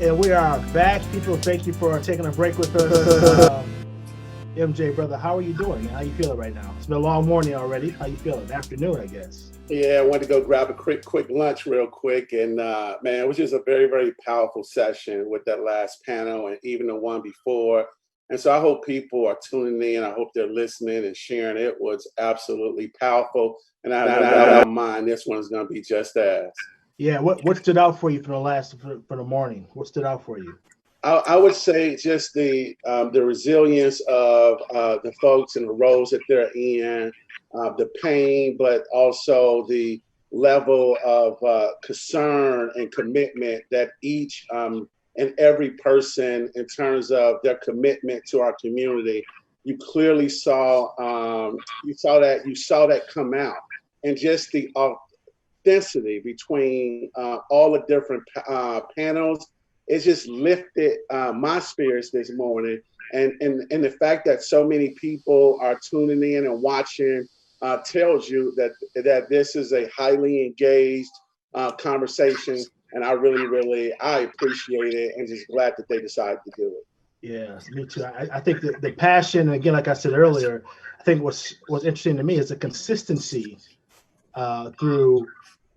And we are back. People, thank you for taking a break with us. MJ, brother, how are you doing? How you feeling right now? It's been a long morning already. How you feeling? Afternoon, I guess. Yeah, I went to go grab a quick lunch real quick. And man, it was just a very, very powerful session with that last panel and even the one before. And so I hope people are tuning in. I hope they're listening and sharing. It was absolutely powerful. And I don't mind this one is going to be just as. Yeah, what stood out for you for the morning? What stood out for you? I would say just the resilience of the folks and the roles that they're in, the pain, but also the level of concern and commitment that each and every person, in terms of their commitment to our community, you clearly saw that come out, and just the authenticity between all the different panels. It just lifted my spirits this morning, and the fact that so many people are tuning in and watching tells you that this is a highly engaged conversation, and I really appreciate it, and just glad that they decided to do it. Yeah, me too. I think that the passion, again, like I said earlier, I think what's interesting to me is the consistency through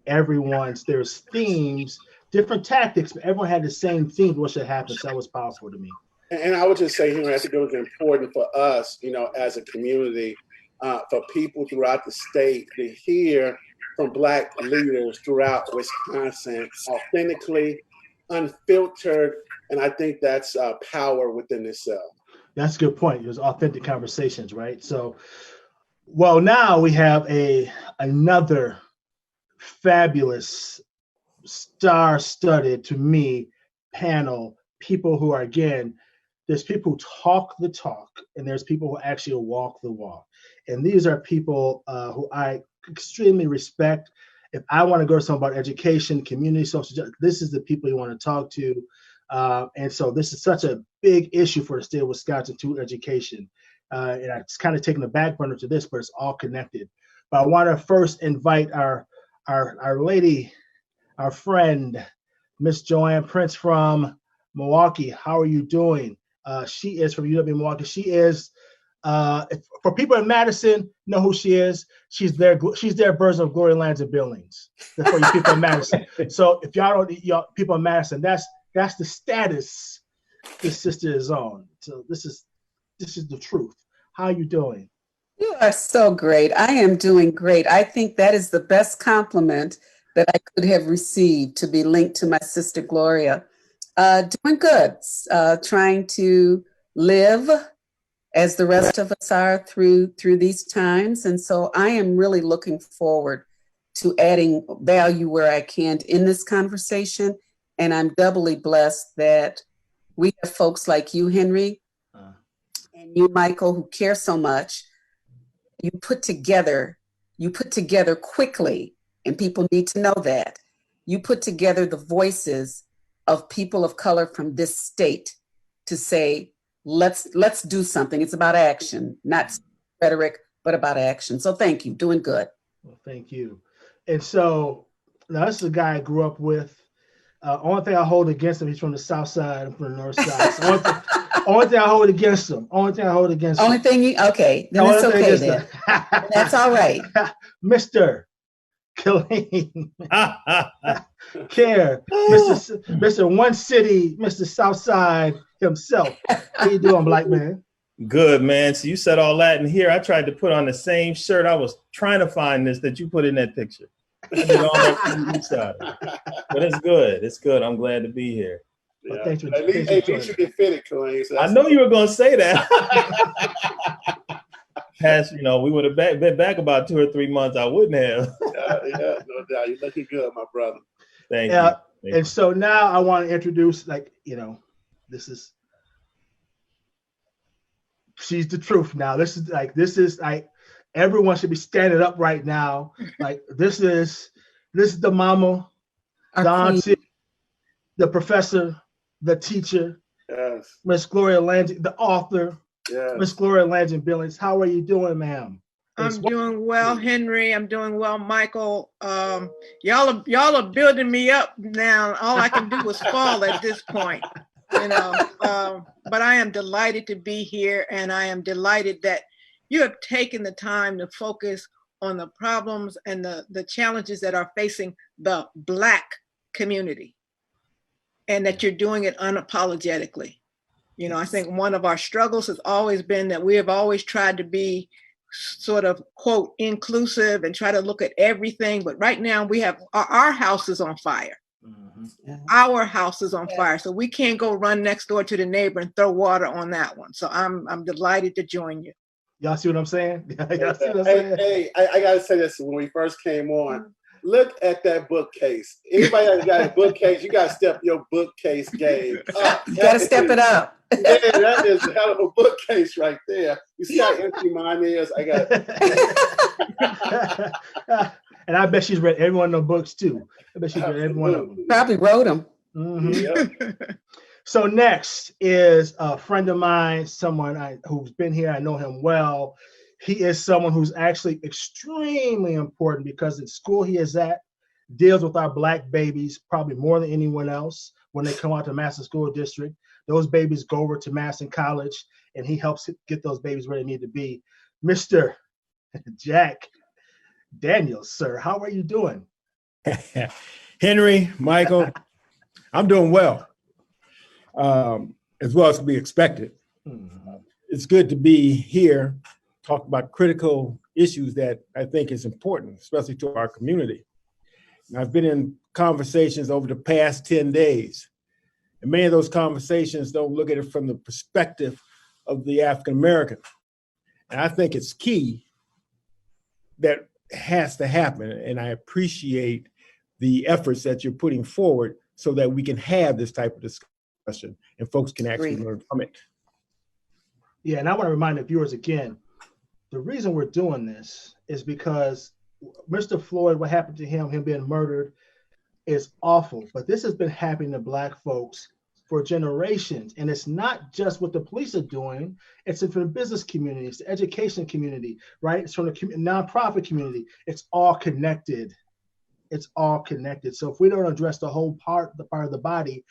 everyone's. There's themes. Different tactics, but everyone had the same theme. What should happen? So that was powerful to me. And I would just say, Henry, I think it was important for us, as a community, for people throughout the state to hear from Black leaders throughout Wisconsin, authentically, unfiltered, and I think that's power within itself. That's a good point. There's authentic conversations, right? So, well, now we have another fabulous, star-studded, to me, panel. People who are, again, there's people who talk the talk, and there's people who actually walk the walk. And these are people who I extremely respect. If I want to go to something about education, community, social justice, this is the people you want to talk to. And so this is such a big issue for the state of Wisconsin to education. And it's kind of taking the back burner to this, but it's all connected. But I want to first invite our lady, our friend, Miss Joan Prince from Milwaukee. How are you doing? She is from UW-Milwaukee. She is, for people in Madison, know who she is. She's their version of Gloria and Billings. That's for you people in Madison. So if y'all don't, people in Madison, that's the status this sister is on. So this is the truth. How are you doing? You are so great. I am doing great. I think that is the best compliment that I could have received, to be linked to my sister Gloria. Doing good, trying to live as the rest of us are through these times. And so I am really looking forward to adding value where I can in this conversation. And I'm doubly blessed that we have folks like you, Henry, and you, Michael, who care so much. You put together quickly. And people need to know that. You put together the voices of people of color from this state to say, let's do something. It's about action, not rhetoric, but about action. So thank you. Doing good. Well, thank you. And so now this is a guy I grew up with. Only thing I hold against him, he's from the south side, I'm from the north side. So only thing I hold against him. Okay. Then it's okay then. That's all right. Mr. Kaleem, Caire, Mr. One City, Mr. Southside himself. How you doing, black man? Good, man. So you said all that in here. I tried to put on the same shirt. I was trying to find this that you put in that picture. I did all that from the inside. But it's good. It's good. I'm glad to be here. Yeah. Well, thanks for at least you can fit it, Kaleem. So I know you were going to say that. Past, we would have been back about 2 or 3 months. I wouldn't have. Yeah, no doubt. You're looking good, my brother. Thank you. And so now I want to introduce, she's the truth now. This is everyone should be standing up right now. Like this is the mama, Don, the professor, the teacher, yes, Miss Gloria Landry, the author. Yes. Miss Gloria Billings, how are you doing, ma'am? It's I'm doing well, Henry. I'm doing well, Michael. Y'all are building me up now. All I can do is fall at this point, you know. But I am delighted to be here, and I am delighted that you have taken the time to focus on the problems and the challenges that are facing the Black community, and that you're doing it unapologetically. You know, I think one of our struggles has always been that we have always tried to be sort of, quote, inclusive and try to look at everything. But right now we have our house is on fire. Mm-hmm. Our house is on fire. So we can't go run next door to the neighbor and throw water on that one. So I'm delighted to join you. Y'all see what I'm saying? Y'all see what I'm Hey, saying? hey, I gotta say this when we first came on. Look at that bookcase. Anybody that got a bookcase, you gotta step your bookcase game up. You got to step it up. Yeah, that is a hell of a bookcase right there. You see how empty mine is? I got. And I bet she's read every one of them books too. I bet she's read every one of them. Probably wrote them. Mm-hmm. Yep. So next is a friend of mine, someone who's been here. I know him well. He is someone who's actually extremely important because the school he is at deals with our Black babies probably more than anyone else when they come out to Madison School District. Those babies go over to Madison College, and he helps get those babies where they need to be. Mr. Jack Daniels, sir, how are you doing? Henry, Michael, I'm doing well, as well as to be expected. It's good to be here, talk about critical issues that I think is important, especially to our community. And I've been in conversations over the past 10 days, and many of those conversations don't look at it from the perspective of the African American. And I think it's key that has to happen, and I appreciate the efforts that you're putting forward so that we can have this type of discussion and folks can actually learn from it. Yeah, and I want to remind the viewers again, the reason we're doing this is because Mr. Floyd, what happened to him being murdered, is awful. But this has been happening to Black folks for generations. And it's not just what the police are doing, it's from the business community, it's the education community, right? It's from the nonprofit community. It's all connected. It's all connected. So if we don't address the whole part of the body,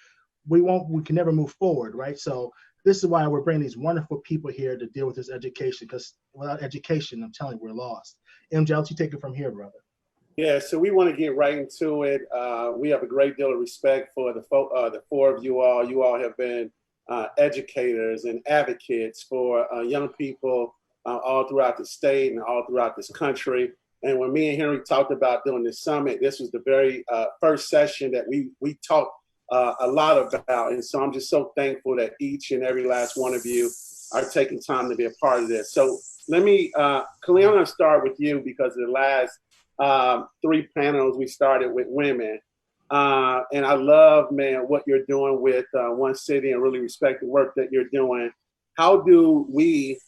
we can never move forward, right? So this is why we're bringing these wonderful people here to deal with this education, because without education, I'm telling you, we're lost. MJ, I'll let you take it from here, brother. Yeah, so we want to get right into it. We have a great deal of respect for the four of you all. You all have been educators and advocates for young people all throughout the state and all throughout this country. And when me and Henry talked about doing this summit, this was the very first session that we talked a lot about. And so I'm just so thankful that each and every last one of you are taking time to be a part of this. So let me, Kaleem, I'm going to start with you because the last 3 panels we started with women. And I love, man, what you're doing with One City and really respect the work that you're doing. How do we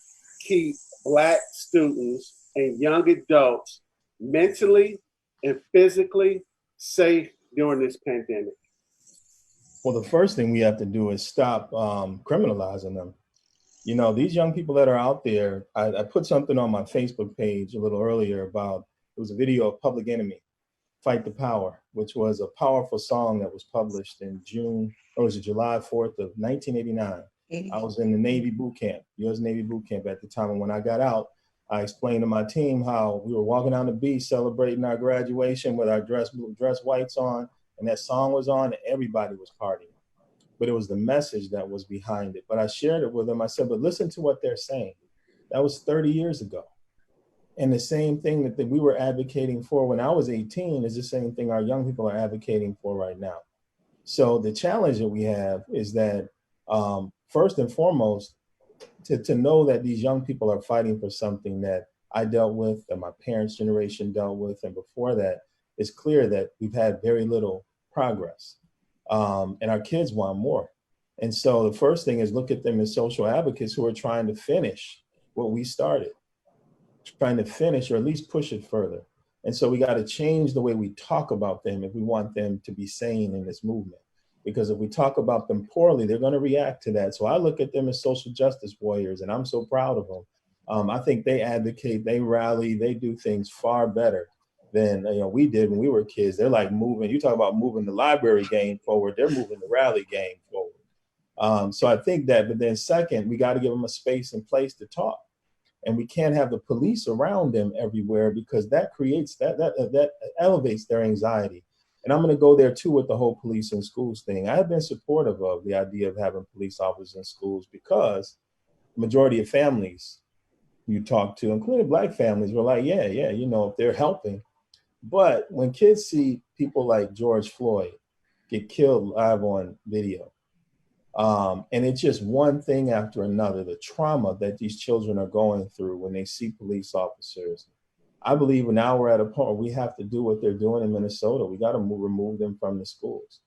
keep Black students and young adults mentally and physically safe during this pandemic? Well, the first thing we have to do is stop criminalizing them. You know, these young people that are out there, I put something on my Facebook page a little earlier about, it was a video of Public Enemy, Fight the Power, which was a powerful song that was published in July 4th of 1989. I was in the Navy boot camp, U.S. Navy boot camp at the time. And when I got out, I explained to my team how we were walking down the beach celebrating our graduation with our dress whites on, and that song was on, and everybody was partying. But it was the message that was behind it. But I shared it with them. I said, but listen to what they're saying. That was 30 years ago. And the same thing that we were advocating for when I was 18 is the same thing our young people are advocating for right now. So the challenge that we have is that first and foremost, to know that these young people are fighting for something that I dealt with, that my parents' generation dealt with, and before that, it's clear that we've had very little progress. And our kids want more. And so the first thing is look at them as social advocates who are trying to finish what we started, trying to finish or at least push it further. And so we got to change the way we talk about them if we want them to be sane in this movement. Because if we talk about them poorly, they're going to react to that. So I look at them as social justice warriors, and I'm so proud of them. I think they advocate, they rally, they do things far better than we did when we were kids. They're like moving. You talk about moving the library game forward. They're moving the rally game forward. So I think that. But then second, we got to give them a space and place to talk, and we can't have the police around them everywhere, because that creates that elevates their anxiety. And I'm going to go there too with the whole police in schools thing. I have been supportive of the idea of having police officers in schools, because the majority of families you talk to, including Black families, were like, yeah, if they're helping. But when kids see people like George Floyd get killed live on video, and it's just one thing after another, the trauma that these children are going through when they see police officers, I believe now we're at a point where we have to do what they're doing in Minnesota. We got to remove them from the schools.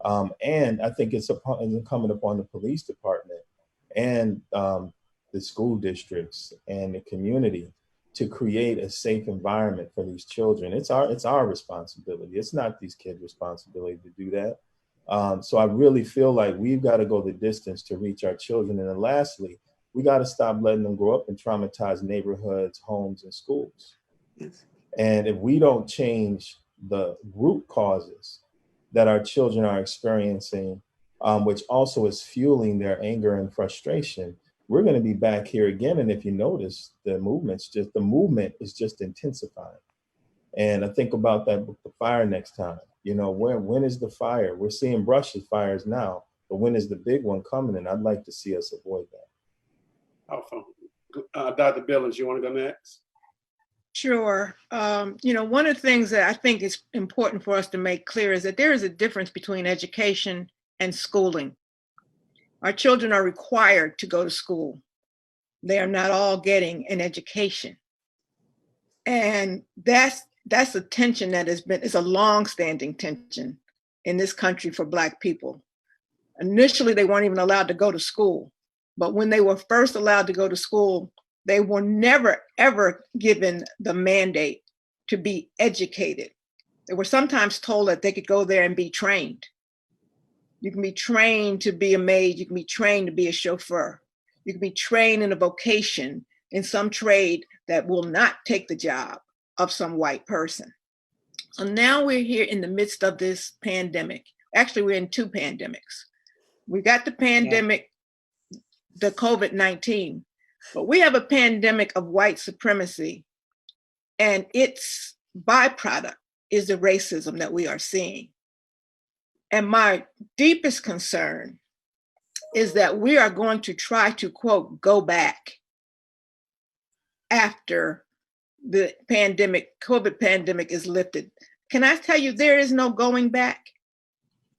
And I think it's incumbent upon the police department and the school districts and the community to create a safe environment for these children. It's our responsibility. It's not these kids' responsibility to do that. So I really feel like we've got to go the distance to reach our children. And then lastly, we got to stop letting them grow up in traumatized neighborhoods, homes, and schools. Yes. And if we don't change the root causes that our children are experiencing, which also is fueling their anger and frustration, we're going to be back here again. And if you notice, the movement is just intensifying. And I think about that with the fire next time. When is the fire? We're seeing brush fires now, but when is the big one coming? And I'd like to see us avoid that. Awesome. Dr. Billings, you want to go next? Sure. One of the things that I think is important for us to make clear is that there is a difference between education and schooling. Our children are required to go to school. They are not all getting an education. And that's a tension that is a long-standing tension in this country for Black people. Initially, they weren't even allowed to go to school. But when they were first allowed to go to school, they were never, ever given the mandate to be educated. They were sometimes told that they could go there and be trained. You can be trained to be a maid. You can be trained to be a chauffeur. You can be trained in a vocation, in some trade that will not take the job of some white person. So now we're here in the midst of this pandemic. Actually, we're in two pandemics. We got the pandemic, the COVID-19, but we have a pandemic of white supremacy, and its byproduct is the racism that we are seeing. And my deepest concern is that we are going to try to, quote, go back after the pandemic, COVID pandemic is lifted. Can I tell you, there is no going back,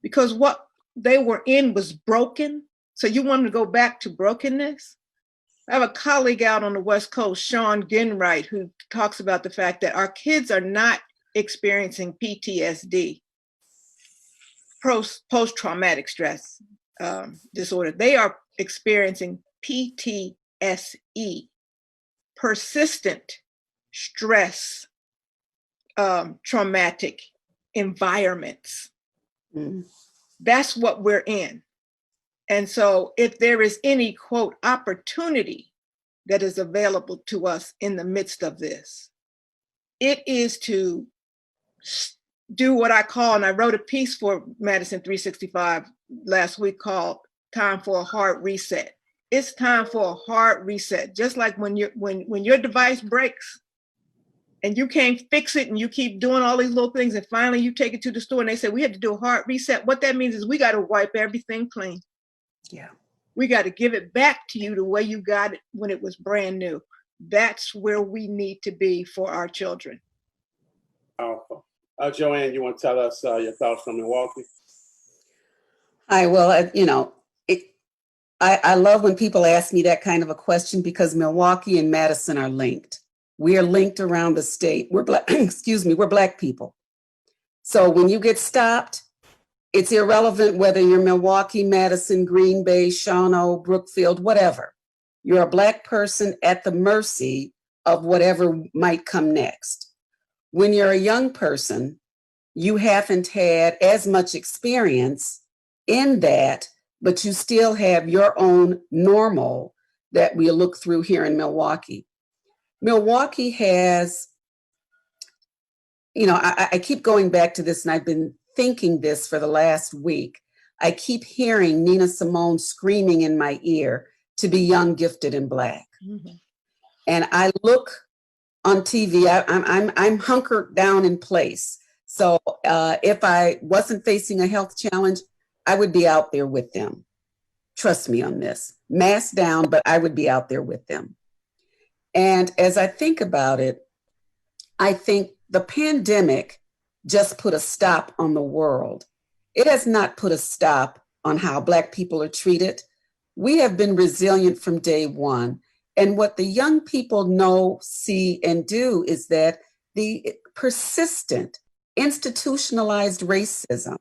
because what they were in was broken. So you want to go back to brokenness? I have a colleague out on the West Coast, Sean Ginwright, who talks about the fact that our kids are not experiencing PTSD, post-traumatic stress disorder. They are experiencing PTSE, persistent stress, traumatic environments. Mm. That's what we're in. And so if there is any, quote, opportunity that is available to us in the midst of this, it is to do what I call, and I wrote a piece for Madison 365 last week called Time for a Hard Reset. It's time for a hard reset. Just like when your device breaks and you can't fix it and you keep doing all these little things and finally you take it to the store and they say, we have to do a hard reset. What that means is we got to wipe everything clean. Yeah. We got to give it back to you the way you got it when it was brand new. That's where we need to be for our children. Powerful. Joanne, you want to tell us your thoughts from Milwaukee? Hi, well, I love when people ask me that kind of a question, because Milwaukee and Madison are linked. We are linked around the state. We're Black, we're Black people. So when you get stopped, it's irrelevant whether you're Milwaukee, Madison, Green Bay, Shawano, Brookfield, whatever. You're a Black person at the mercy of whatever might come next. When you're a young person, you haven't had as much experience in that, but you still have your own normal that we look through here in Milwaukee. Milwaukee has, I keep going back to this, and I've been thinking this for the last week. I keep hearing Nina Simone screaming in my ear to be young, gifted, and Black. Mm-hmm. And I look on TV, I'm hunkered down in place. So if I wasn't facing a health challenge, I would be out there with them. Trust me on this. Mask down, but I would be out there with them. And as I think about it, I think the pandemic just put a stop on the world. It has not put a stop on how Black people are treated. We have been resilient from day one. And what the young people know, see, and do is that the persistent, institutionalized racism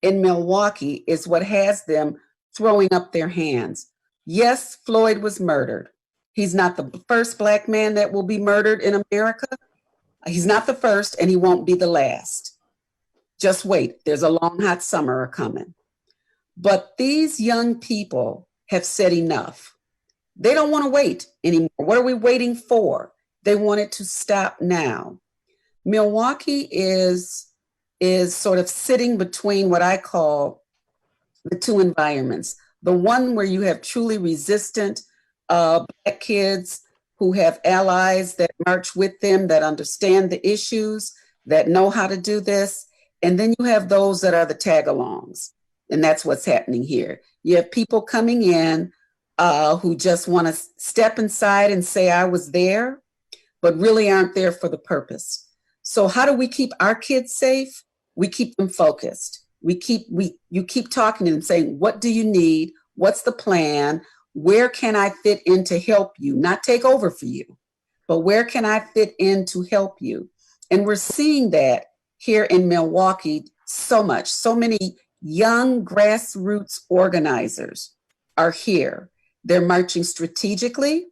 in Milwaukee is what has them throwing up their hands. Yes, Floyd was murdered. He's not the first Black man that will be murdered in America. He's not the first, and he won't be the last. Just wait, there's a long, hot summer coming. But these young people have said enough. They don't want to wait anymore. What are we waiting for? They want it to stop now. Milwaukee is sort of sitting between what I call the two environments. The one where you have truly resistant Black kids who have allies that march with them, that understand the issues, that know how to do this. And then you have those that are the tag-alongs. And that's what's happening here. You have people coming in who just want to step inside and say, I was there, but really aren't there for the purpose. So how do we keep our kids safe? We keep them focused. You keep talking to them, saying, what do you need? What's the plan? Where can I fit in to help you? Not take over for you, but where can I fit in to help you? And we're seeing that here in Milwaukee so much. So many young grassroots organizers are here. They're marching strategically.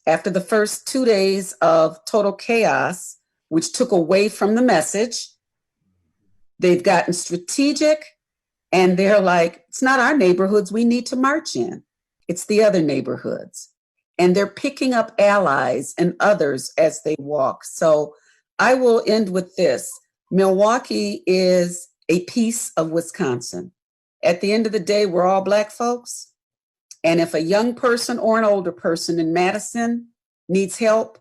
After the first 2 days of total chaos, which took away from the message, they've gotten strategic, and they're like, it's not our neighborhoods we need to march in. It's the other neighborhoods. And they're picking up allies and others as they walk. So I will end with this. Milwaukee is a piece of Wisconsin. At the end of the day, we're all Black folks. And if a young person or an older person in Madison needs help,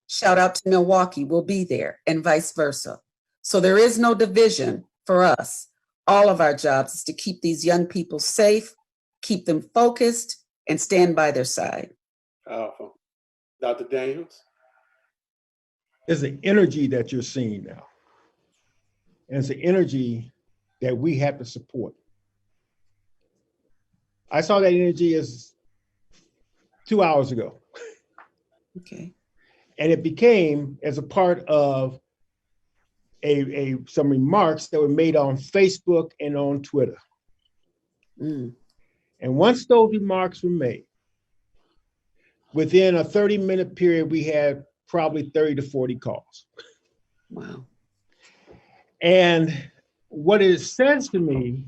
shout out to Milwaukee, we'll be there, and vice versa. So there is no division for us. All of our jobs is to keep these young people safe, keep them focused, and stand by their side. Powerful. Dr. Daniels? There's an energy that you're seeing now. And it's an energy that we have to support. I saw that energy as 2 hours ago. Okay. And it became as a part of some remarks that were made on Facebook and on Twitter. Mm. And once those remarks were made, within a 30-minute period, we had probably 30 to 40 calls. Wow. And what it says to me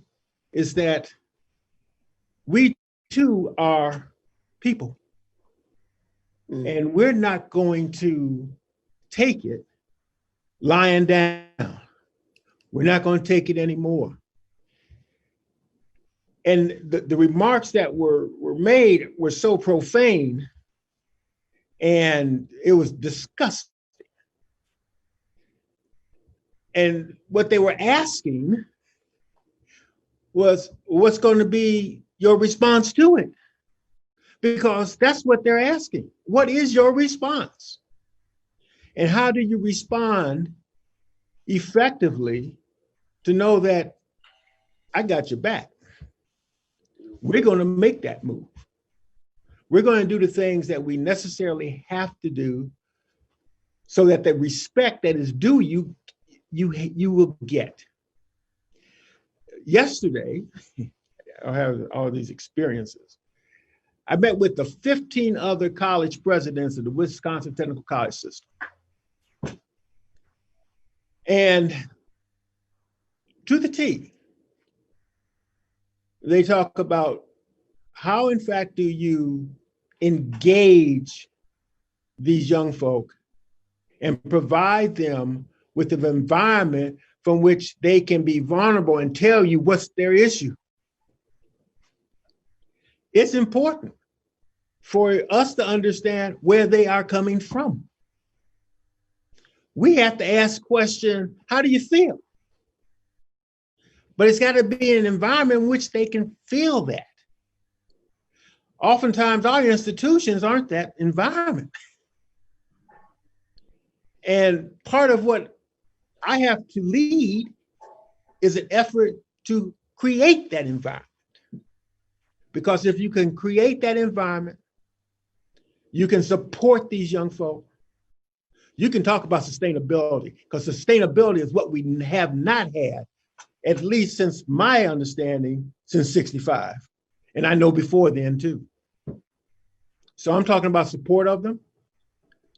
is that we too are people. Mm. And we're not going to take it lying down. We're not going to take it anymore. And the remarks that were made were so profane, and it was disgusting. And what they were asking was, what's going to be your response to it? Because that's what they're asking. What is your response? And how do you respond effectively to know that I got your back? We're going to make that move. We're going to do the things that we necessarily have to do so that the respect that is due you will get. Yesterday, I have all these experiences. I met with the 15 other college presidents of the Wisconsin Technical College system. And to the T, they talk about how, in fact, do you engage these young folk and provide them with an environment from which they can be vulnerable and tell you what's their issue. It's important for us to understand where they are coming from. We have to ask the question, how do you feel? But it's got to be an environment in which they can feel that. Oftentimes, our institutions aren't that environment. And part of what I have to lead is an effort to create that environment. Because if you can create that environment, you can support these young folk. You can talk about sustainability, because sustainability is what we have not had, at least since my understanding, since 65. And I know before then too. So I'm talking about support of them,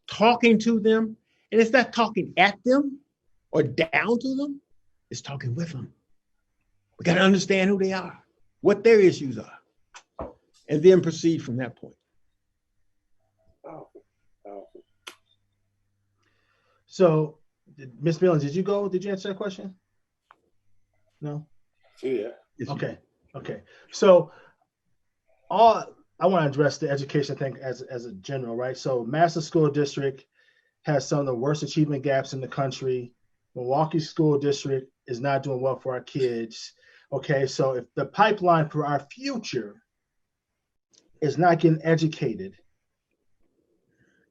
talking to them, and it's not talking at them or down to them, it's talking with them. We got to understand who they are, what their issues are, and then proceed from that point. So, Ms. Billings, did you go? Did you answer that question? No? Yeah. Okay. Okay. So, I want to address the education thing as a general, right? So, Madison School District has some of the worst achievement gaps in the country. Milwaukee School District is not doing well for our kids. Okay. So, if the pipeline for our future is not getting educated,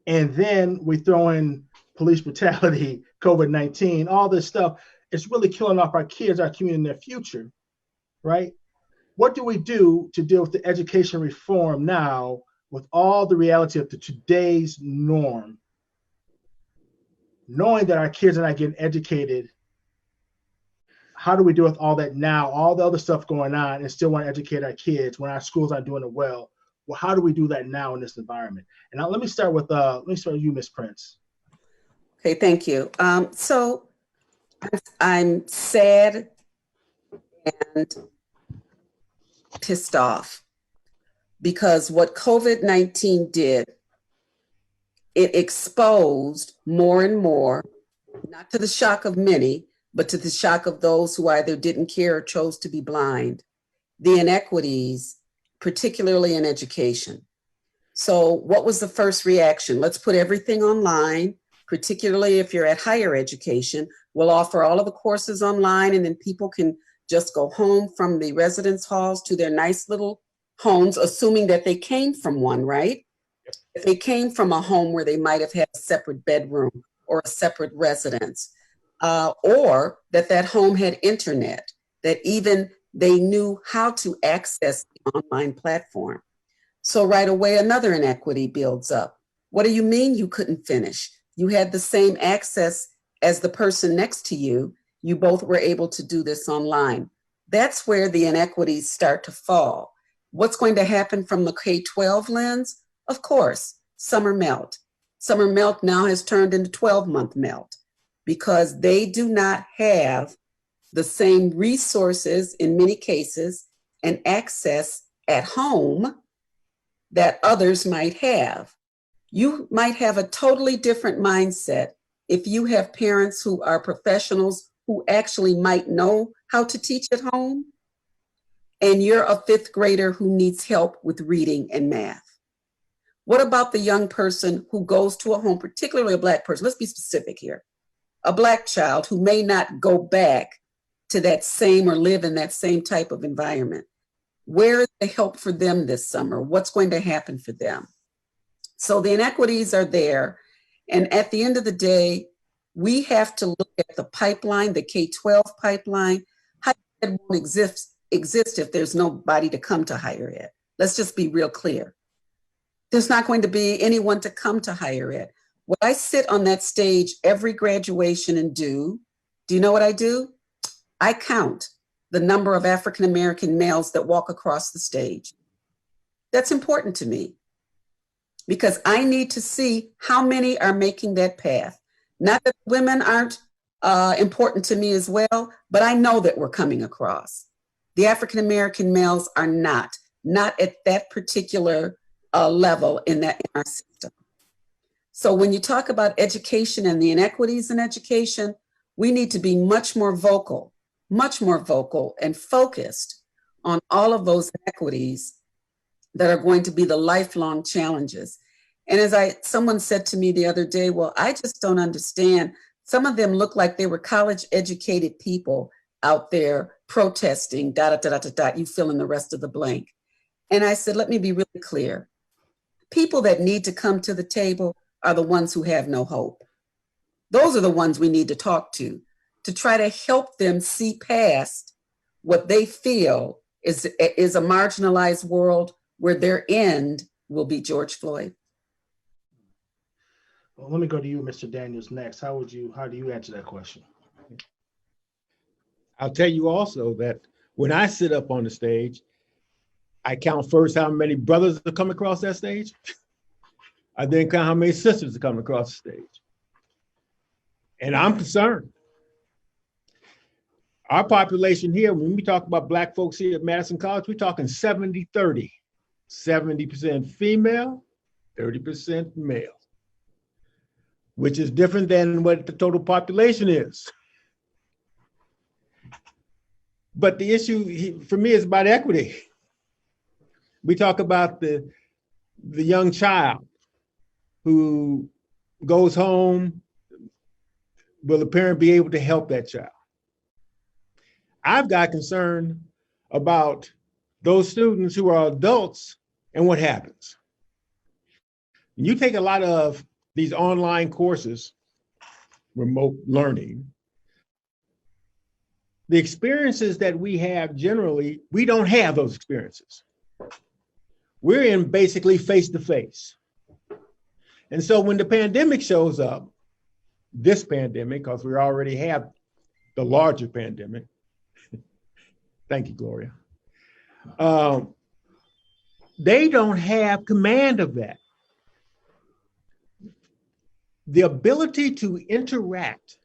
and then we throw in police brutality, COVID-19, all this stuff, it's really killing off our kids, our community, and their future, right? What do we do to deal with the education reform now with all the reality of today's norm? Knowing that our kids are not getting educated, how do we deal with all that now, all the other stuff going on, and still want to educate our kids when our schools aren't doing it well? Well, how do we do that now in this environment? And now let me start with you, Ms. Prince. Okay, thank you. So I'm sad and pissed off because what COVID-19 did, it exposed more and more, not to the shock of many, but to the shock of those who either didn't care or chose to be blind, the inequities, particularly in education. So what was the first reaction? Let's put everything online. Particularly if you're at higher education, we'll offer all of the courses online, and then people can just go home from the residence halls to their nice little homes, assuming that they came from one, right? Yep. If they came from a home where they might have had a separate bedroom or a separate residence, or that home had internet, that even they knew how to access the online platform. So right away, another inequity builds up. What do you mean you couldn't finish? You had the same access as the person next to you. You both were able to do this online. That's where the inequities start to fall. What's going to happen from the K-12 lens? Of course, summer melt. Summer melt now has turned into 12-month melt because they do not have the same resources in many cases and access at home that others might have. You might have a totally different mindset if you have parents who are professionals who actually might know how to teach at home, and you're a fifth grader who needs help with reading and math. What about the young person who goes to a home, particularly a Black person? Let's be specific here. A Black child who may not go back to that same or live in that same type of environment. Where is the help for them this summer? What's going to happen for them? So the inequities are there. And at the end of the day, we have to look at the pipeline, the K-12 pipeline. Higher ed won't exist if there's nobody to come to higher ed. Let's just be real clear. There's not going to be anyone to come to higher ed. What I sit on that stage every graduation and do you know what I do? I count the number of African-American males that walk across the stage. That's important to me because I need to see how many are making that path. Not that women aren't important to me as well, but I know that we're coming across. The African-American males are not at that particular level in our system. So when you talk about education and the inequities in education, we need to be much more vocal and focused on all of those inequities that are going to be the lifelong challenges. And as someone said to me the other day, well, I just don't understand. Some of them look like they were college educated people out there protesting, you fill in the rest of the blank. And I said, let me be really clear. People that need to come to the table are the ones who have no hope. Those are the ones we need to talk to try to help them see past what they feel is a marginalized world where their end will be George Floyd. Well, let me go to you, Mr. Daniels, next. How do you answer that question? I'll tell you also that when I sit up on the stage, I count first how many brothers are coming across that stage. I then count how many sisters are coming across the stage. And I'm concerned. Our population here, when we talk about Black folks here at Madison College, we're talking 70-30. 70% female, 30% male, which is different than what the total population is. But the issue for me is about equity. We talk about the young child who goes home. Will the parent be able to help that child? I've got concern about those students who are adults and what happens. You take a lot of these online courses, remote learning, the experiences that we have generally, we don't have those experiences. We're in basically face-to-face. And so when the pandemic shows up, this pandemic, because we already have the larger pandemic, thank you, Gloria. They don't have command of that. The ability to interact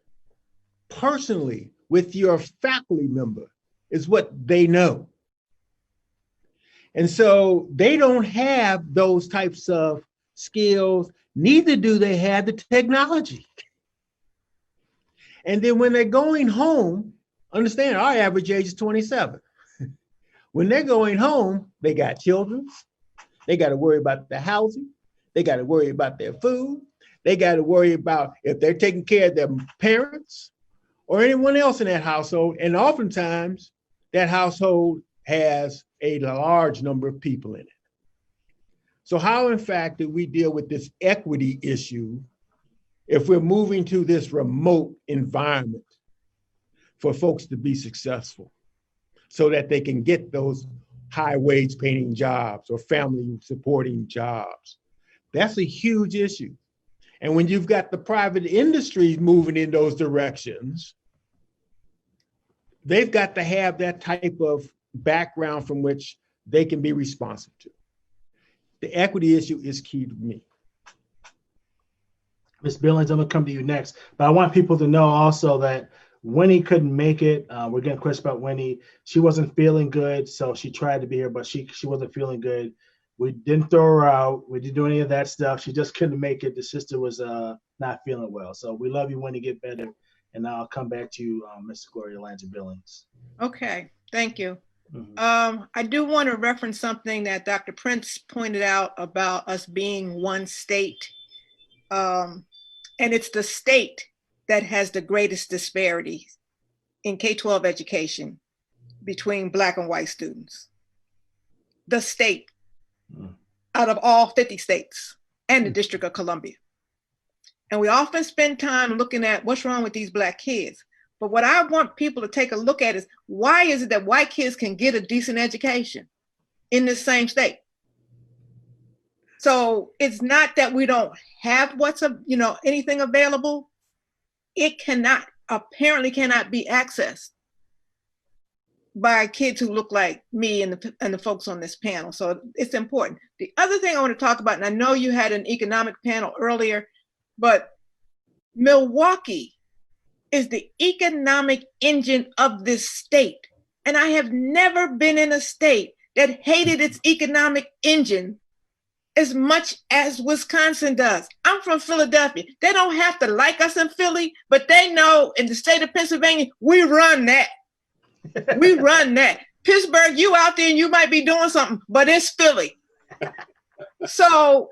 personally with your faculty member is what they know. And so they don't have those types of skills, neither do they have the technology. And then when they're going home, understand our average age is 27. When they're going home, they got children. They got to worry about the housing. They got to worry about their food. They got to worry about if they're taking care of their parents or anyone else in that household. And oftentimes that household has a large number of people in it. So how, in fact, do we deal with this equity issue if we're moving to this remote environment for folks to be successful so that they can get those high wage paying jobs or family supporting jobs? That's a huge issue. And when you've got the private industries moving in those directions, they've got to have that type of background from which they can be responsive to. The equity issue is key to me. Ms. Billings, I'm gonna come to you next, but I want people to know also that Winnie couldn't make it. We're getting questions about Winnie. She wasn't feeling good, so she tried to be here, but she wasn't feeling good. We didn't throw her out. We didn't do any of that stuff. She just couldn't make it. The sister was not feeling well. So we love you, Winnie. Get better. And now I'll come back to you, Ms. Gloria Billings. Okay, thank you. Mm-hmm. I do want to reference something that Dr. Prince pointed out about us being one state. And it's the state that has the greatest disparity in K-12 education between Black and white students. The state, out of all 50 states and the District of Columbia. And we often spend time looking at what's wrong with these Black kids. But what I want people to take a look at is, why is it that white kids can get a decent education in this same state? So it's not that we don't have anything available. It apparently cannot be accessed by kids who look like me and the folks on this panel. So it's important. The other thing I want to talk about, and I know you had an economic panel earlier, but Milwaukee is the economic engine of this state. And I have never been in a state that hated its economic engine as much as Wisconsin does. I'm from Philadelphia. They don't have to like us in Philly, but they know in the state of Pennsylvania, we run that. We run that. Pittsburgh, you out there and you might be doing something, but it's Philly. So,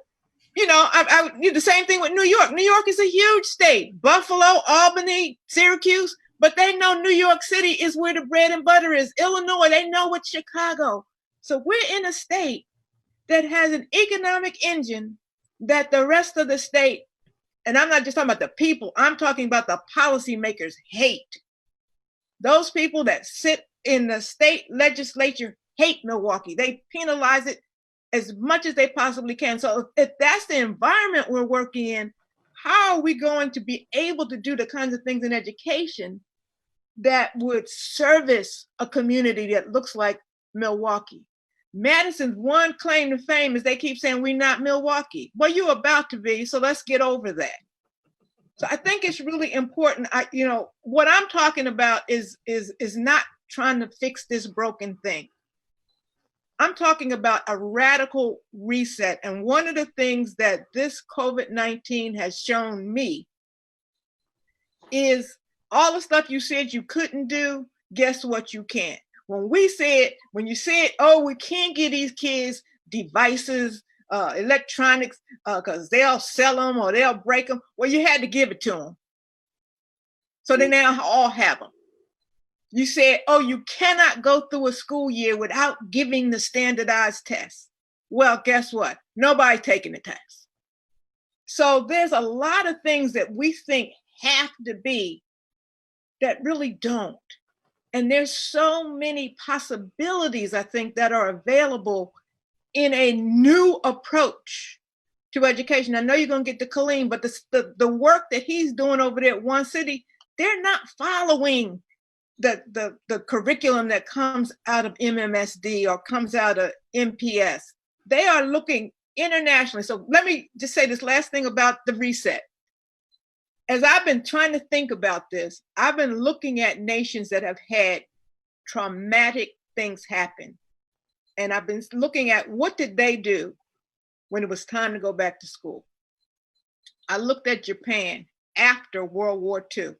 you know, I do the same thing with New York. New York is a huge state. Buffalo, Albany, Syracuse, but they know New York City is where the bread and butter is. Illinois, they know it's Chicago. So we're in a state that has an economic engine that the rest of the state, and I'm not just talking about the people, I'm talking about the policymakers hate. Those people that sit in the state legislature hate Milwaukee. They penalize it as much as they possibly can. So if that's the environment we're working in, how are we going to be able to do the kinds of things in education that would service a community that looks like Milwaukee? Madison's one claim to fame is they keep saying we're not Milwaukee. Well, you're about to be, so let's get over that. So I think it's really important. You know, what I'm talking about is not trying to fix this broken thing. I'm talking about a radical reset. And one of the things that this COVID-19 has shown me is all the stuff you said you couldn't do, guess what you can. When you said, oh, we can't get these kids devices, electronics, because they'll sell them or they'll break them, well, you had to give it to them. So they now all have them. You said, oh, you cannot go through a school year without giving the standardized test. Well, guess what? Nobody's taking the test. So there's a lot of things that we think have to be that really don't. And there's so many possibilities, I think, that are available in a new approach to education. I know you're going to get to Kaleem, but the work that he's doing over there at One City, they're not following the curriculum that comes out of MMSD or comes out of MPS. They are looking internationally. So let me just say this last thing about the reset. As I've been trying to think about this, I've been looking at nations that have had traumatic things happen. And I've been looking at what did they do when it was time to go back to school. I looked at Japan after World War II.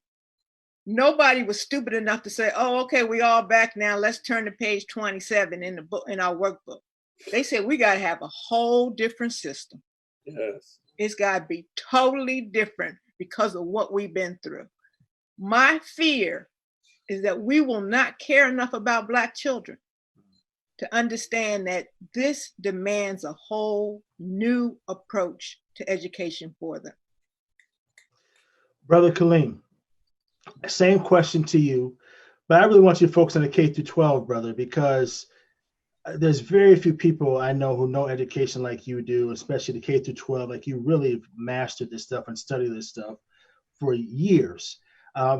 Nobody was stupid enough to say, oh, okay, we all back now. Let's turn to page 27 in the book, in our workbook. They said, we got to have a whole different system. Yes. It's got to be totally different because of what we've been through. My fear is that we will not care enough about Black children to understand that this demands a whole new approach to education for them. Brother Kaleem, same question to you, but I really want you to focus on the K through 12, brother, because there's very few people I know who know education like you do, especially the K through 12. Like you really mastered this stuff and studied this stuff for years.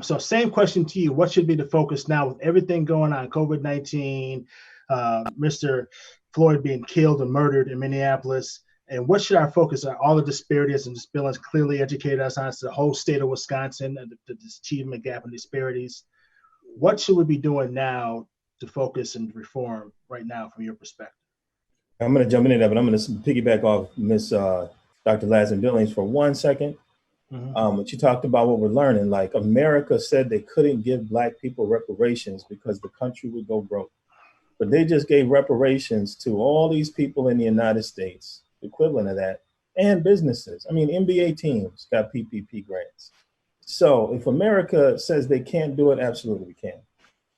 So same question to you. What should be the focus now with everything going on, COVID-19, Mr. Floyd being killed and murdered in Minneapolis? And what should our focus on? All the disparities, and Ms. Billings clearly educated us on the whole state of Wisconsin and the achievement gap and disparities. What should we be doing now to focus and reform right now from your perspective? I'm going to jump into that, but I'm going to piggyback off Ms. Dr. Ladson Billings for 1 second. But you talked about what we're learning. Like America said they couldn't give Black people reparations because the country would go broke. But they just gave reparations to all these people in the United States, equivalent of that, and businesses. I mean, NBA teams got PPP grants. So if America says they can't do it, absolutely we can.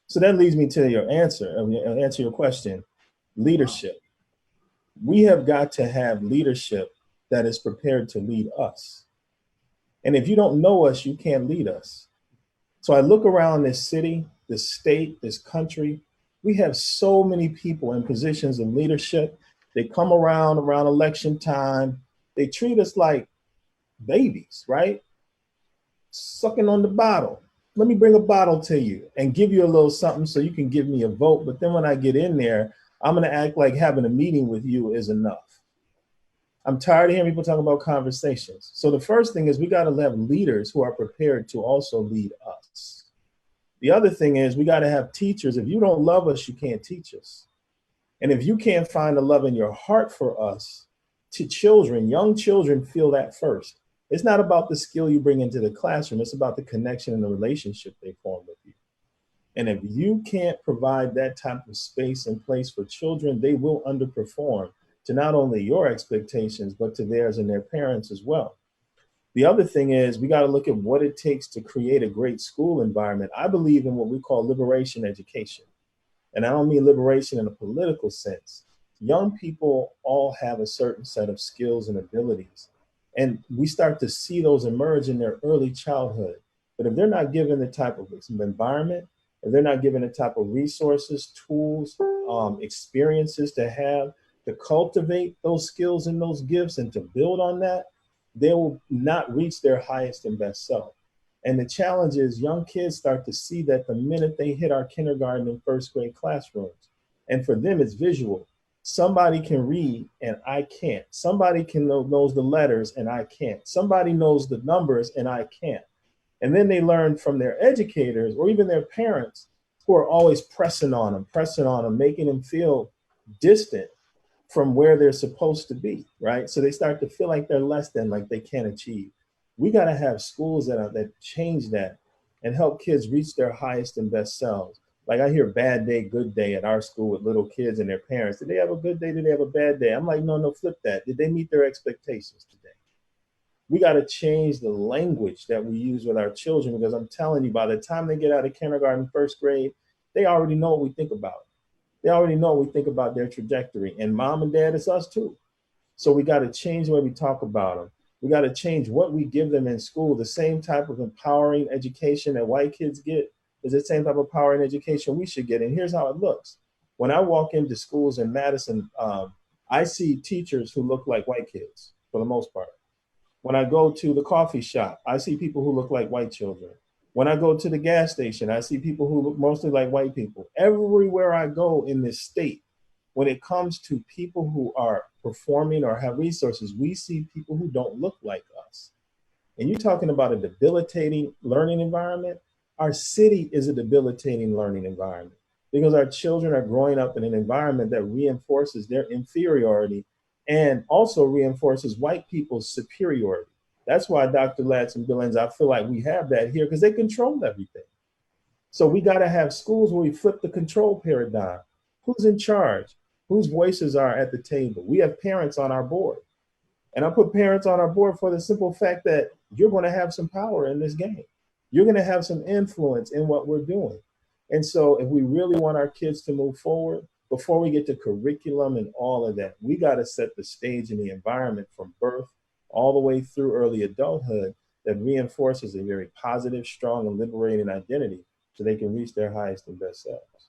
So that leads me to your answer your question, leadership. We have got to have leadership that is prepared to lead us. And if you don't know us, you can't lead us. So I look around this city, this state, this country. We have so many people in positions of leadership. They come around election time. They treat us like babies, right? Sucking on the bottle. Let me bring a bottle to you and give you a little something so you can give me a vote. But then when I get in there, I'm going to act like having a meeting with you is enough. I'm tired of hearing people talking about conversations. So the first thing is we got to have leaders who are prepared to also lead us. The other thing is we got to have teachers. If you don't love us, you can't teach us. And if you can't find the love in your heart for us, to children, young children feel that first. It's not about the skill you bring into the classroom. It's about the connection and the relationship they form with you. And if you can't provide that type of space and place for children, they will underperform to not only your expectations, but to theirs and their parents as well. The other thing is we got to look at what it takes to create a great school environment. I believe in what we call liberation education. And I don't mean liberation in a political sense. Young people all have a certain set of skills and abilities. And we start to see those emerge in their early childhood. But if they're not given the type of environment, if they're not given the type of resources, tools, experiences to have to cultivate those skills and those gifts and to build on that, they will not reach their highest and best self. And the challenge is young kids start to see that the minute they hit our kindergarten and first grade classrooms. And for them, it's visual. Somebody can read and I can't. Somebody knows the letters and I can't. Somebody knows the numbers and I can't. And then they learn from their educators or even their parents who are always pressing on them, making them feel distant from where they're supposed to be, right? So they start to feel like they're less than, like they can't achieve. We got to have schools that change that and help kids reach their highest and best selves. Like I hear bad day, good day at our school with little kids and their parents. Did they have a good day? Did they have a bad day? I'm like, no, flip that. Did they meet their expectations today? We got to change the language that we use with our children, because I'm telling you, by the time they get out of kindergarten, first grade, they already know what we think about. They already know what we think about their trajectory. And mom and dad, it's us too. So we got to change the way we talk about them. We got to change what we give them in school. The same type of empowering education that white kids get is the same type of empowering education we should get. And here's how it looks. When I walk into schools in Madison, I see teachers who look like white kids for the most part. When I go to the coffee shop, I see people who look like white children. When I go to the gas station, I see people who look mostly like white people. Everywhere I go in this state, when it comes to people who are performing or have resources, we see people who don't look like us. And you're talking about a debilitating learning environment. Our city is a debilitating learning environment because our children are growing up in an environment that reinforces their inferiority and also reinforces white people's superiority. That's why Dr. Ladson, Billings, I feel like we have that here because they control everything. So we got to have schools where we flip the control paradigm. Who's in charge? Whose voices are at the table? We have parents on our board. And I put parents on our board for the simple fact that you're going to have some power in this game. You're going to have some influence in what we're doing. And so if we really want our kids to move forward, before we get to curriculum and all of that, we got to set the stage and the environment from birth all the way through early adulthood that reinforces a very positive, strong, and liberating identity so they can reach their highest and best selves.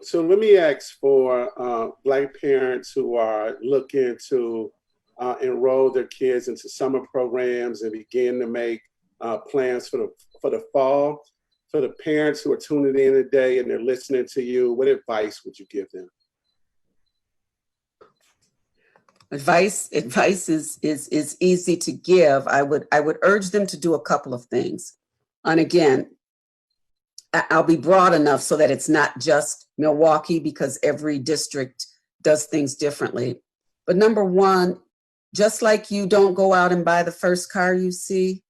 So let me ask for Black parents who are looking to enroll their kids into summer programs and begin to make plans for the fall. For the parents who are tuning in today and they're listening to you, what advice would you give them? Advice is easy to give. I would urge them to do a couple of things. And again, I'll be broad enough so that it's not just Milwaukee, because every district does things differently. But number one, just like you don't go out and buy the first car you see,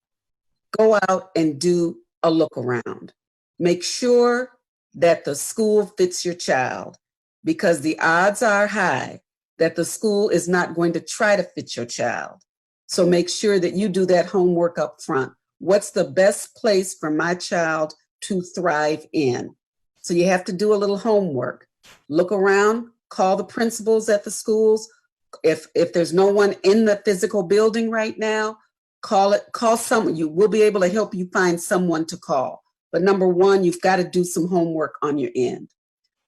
go out and do a look around. Make sure that the school fits your child, because the odds are high that the school is not going to try to fit your child. So make sure that you do that homework up front. What's the best place for my child to thrive in? So you have to do a little homework. Look around, call the principals at the schools. If there's no one in the physical building right now, call someone. You will be able to help you find someone to call. But number one, you've got to do some homework on your end.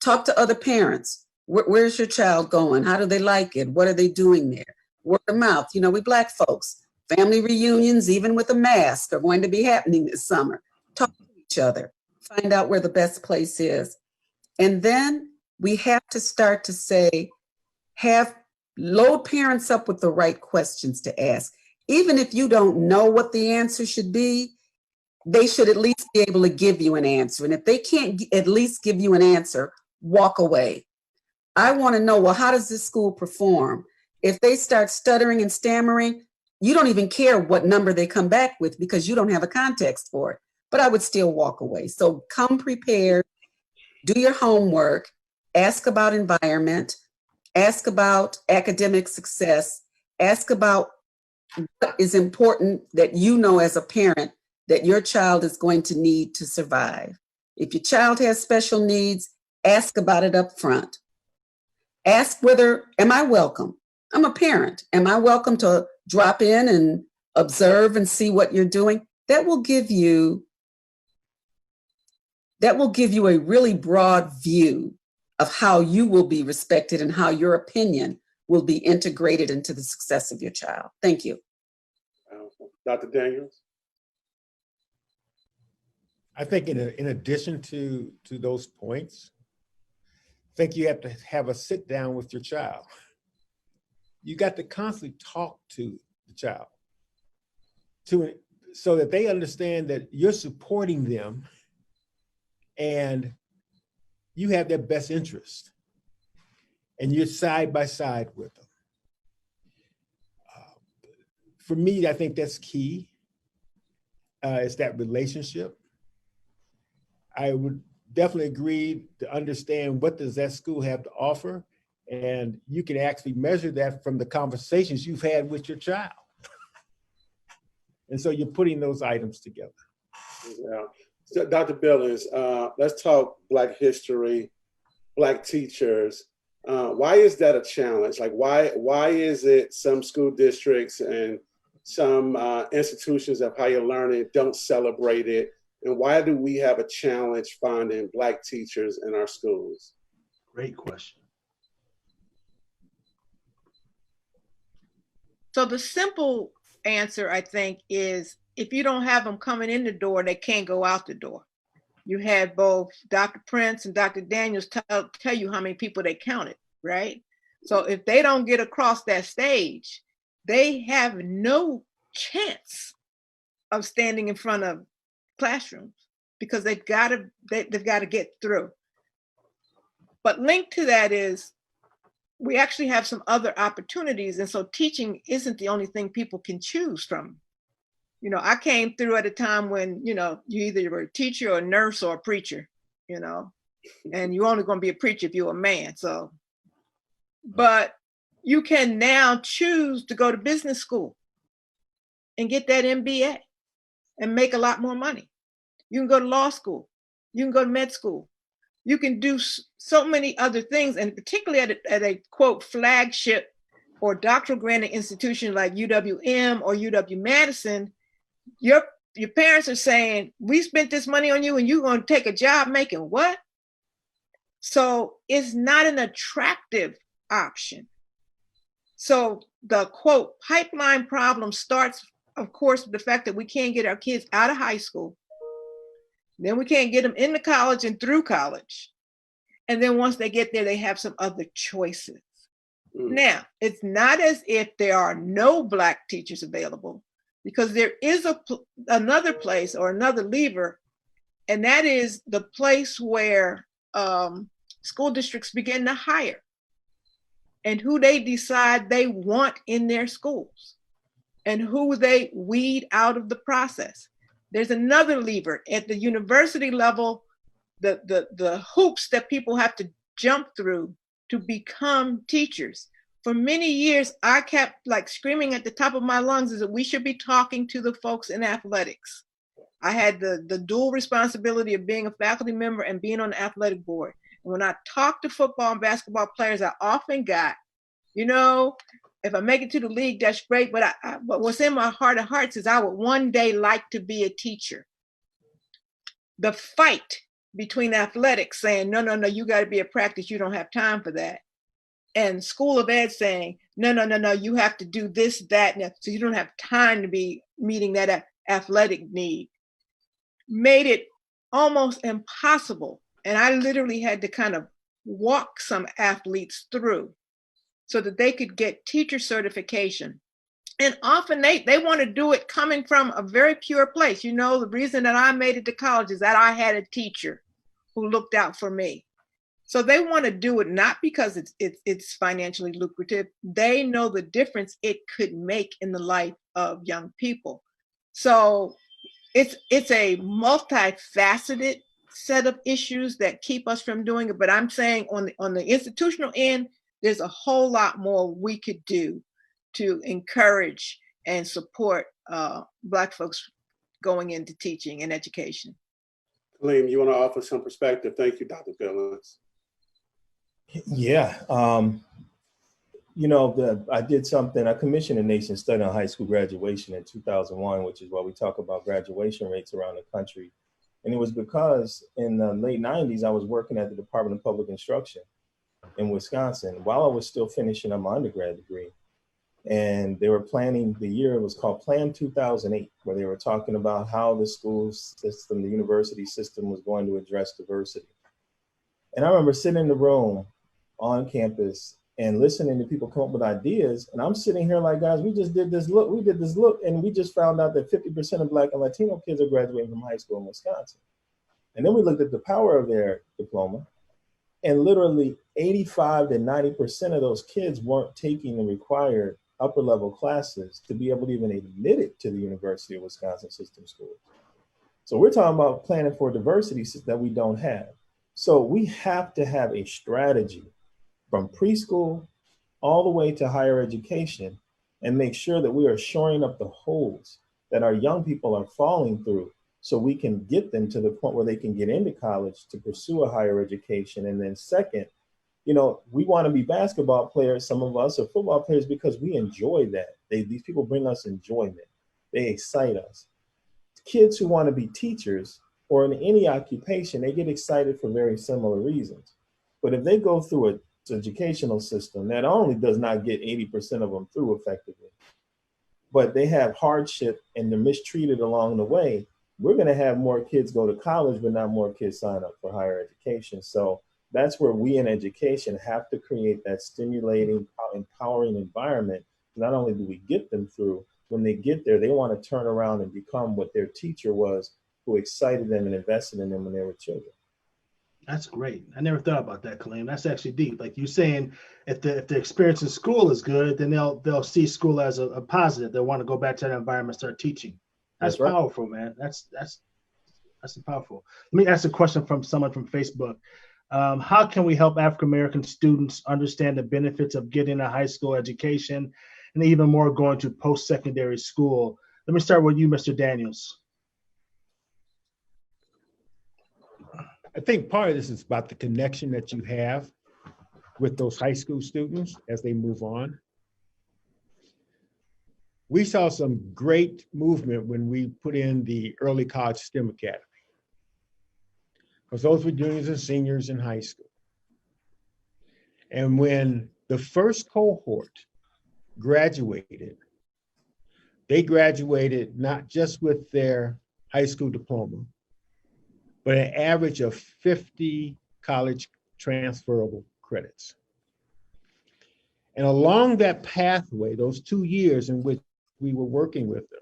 Talk to other parents. Where's your child going? How do they like it? What are they doing there? Word of mouth. You know, we Black folks, family reunions, even with a mask, are going to be happening this summer. Talk to each other. Find out where the best place is. And then we have to start to say, load parents up with the right questions to ask. Even if you don't know what the answer should be, they should at least be able to give you an answer. And if they can't at least give you an answer, walk away. I want to know, well, how does this school perform? If they start stuttering and stammering, you don't even care what number they come back with because you don't have a context for it. But I would still walk away. So come prepared, do your homework, ask about environment, ask about academic success, ask about what is important that you know as a parent that your child is going to need to survive. If your child has special needs, ask about it up front. Ask whether, am I welcome? I'm a parent. Am I welcome to drop in and observe and see what you're doing? That will give you a really broad view of how you will be respected and how your opinion will be integrated into the success of your child. Thank you. Dr. Daniels? I think in addition to those points, I think you have to have a sit down with your child. You got to constantly talk to the child so that they understand that you're supporting them and you have their best interest and you're side by side with them. For me, I think that's key. It's that relationship. I would definitely agree to understand what does that school have to offer, and you can actually measure that from the conversations you've had with your child. And so you're putting those items together. Yeah. So, Dr. Billings, let's talk Black history, Black teachers. Why is that a challenge? Like, why is it some school districts and some institutions of higher learning don't celebrate it? And why do we have a challenge finding Black teachers in our schools? Great question. So the simple answer, I think, is if you don't have them coming in the door, they can't go out the door. You had both Dr. Prince and Dr. Daniels tell you how many people they counted, right? So if they don't get across that stage, they have no chance of standing in front of classrooms because they've got to get through. But linked to that is we actually have some other opportunities. And so teaching isn't the only thing people can choose from. You know, I came through at a time when, you know, you either were a teacher or a nurse or a preacher, you know, and you're only going to be a preacher if you're a man. So, but you can now choose to go to business school and get that MBA and make a lot more money. You can go to law school. You can go to med school. You can do so many other things, and particularly at a quote flagship or doctoral granting institution like UW-M or UW-Madison, your parents are saying, we spent this money on you and you're going to take a job making what? So it's not an attractive option. So the quote pipeline problem starts, of course, with the fact that we can't get our kids out of high school. Then we can't get them into college and through college. And then once they get there, they have some other choices. Now, it's not as if there are no Black teachers available, because there is another place or another lever, and that is the place where school districts begin to hire and who they decide they want in their schools and who they weed out of the process. There's another lever at the university level, the hoops that people have to jump through to become teachers. For many years, I kept like screaming at the top of my lungs is that we should be talking to the folks in athletics. I had the dual responsibility of being a faculty member and being on the athletic board. And when I talked to football and basketball players, I often got, you know, if I make it to the league, that's great. But but what's in my heart of hearts is I would one day like to be a teacher. The fight between athletics saying, no, you got to be at practice. You don't have time for that. And School of Ed saying, no, you have to do this, that, and that. So you don't have time to be meeting that athletic need. Made it almost impossible. And I literally had to kind of walk some athletes through so that they could get teacher certification. And often they want to do it coming from a very pure place. You know, the reason that I made it to college is that I had a teacher who looked out for me. So they want to do it not because it's financially lucrative. They know the difference it could make in the life of young people. So it's a multifaceted set of issues that keep us from doing it. But I'm saying on the institutional end, there's a whole lot more we could do to encourage and support Black folks going into teaching and education. Kaleem, you want to offer some perspective? Thank you, Dr. Billings. Yeah. I did something, I commissioned a nation study on high school graduation in 2001, which is why we talk about graduation rates around the country. And it was because in the late 90s, I was working at the Department of Public Instruction in Wisconsin while I was still finishing up my undergrad degree. And they were planning the year, it was called Plan 2008, where they were talking about how the school system, the university system was going to address diversity. And I remember sitting in the room on campus and listening to people come up with ideas. And I'm sitting here like, guys, we did this look, and we just found out that 50% of Black and Latino kids are graduating from high school in Wisconsin. And then we looked at the power of their diploma, and literally 85 to 90% of those kids weren't taking the required upper level classes to be able to even admit it to the University of Wisconsin system schools. So we're talking about planning for diversity that we don't have. So we have to have a strategy from preschool all the way to higher education and make sure that we are shoring up the holes that our young people are falling through so we can get them to the point where they can get into college to pursue a higher education. And then second, we want to be basketball players, some of us, or football players, because we enjoy that. These people bring us enjoyment. They excite us. Kids who want to be teachers or in any occupation, they get excited for very similar reasons. But if they go through an educational system that only does not get 80% of them through effectively, but they have hardship and they're mistreated along the way, we're going to have more kids go to college, but not more kids sign up for higher education. So that's where we in education have to create that stimulating, empowering environment. Not only do we get them through, when they get there, they want to turn around and become what their teacher was, who excited them and invested in them when they were children. That's great. I never thought about that, Kaleem. That's actually deep. Like you're saying, if the experience in school is good, then they'll see school as a positive. They'll want to go back to that environment, start teaching. That's right. Powerful, man. That's powerful. Let me ask a question from someone from Facebook. How can we help African-American students understand the benefits of getting a high school education and even more going to post-secondary school? Let me start with you, Mr. Daniels. I think part of this is about the connection that you have with those high school students as they move on. We saw some great movement when we put in the early college STEM Academy, because those were juniors and seniors in high school. And when the first cohort graduated, they graduated not just with their high school diploma, but an average of 50 college transferable credits. And along that pathway, those 2 years in which we were working with them,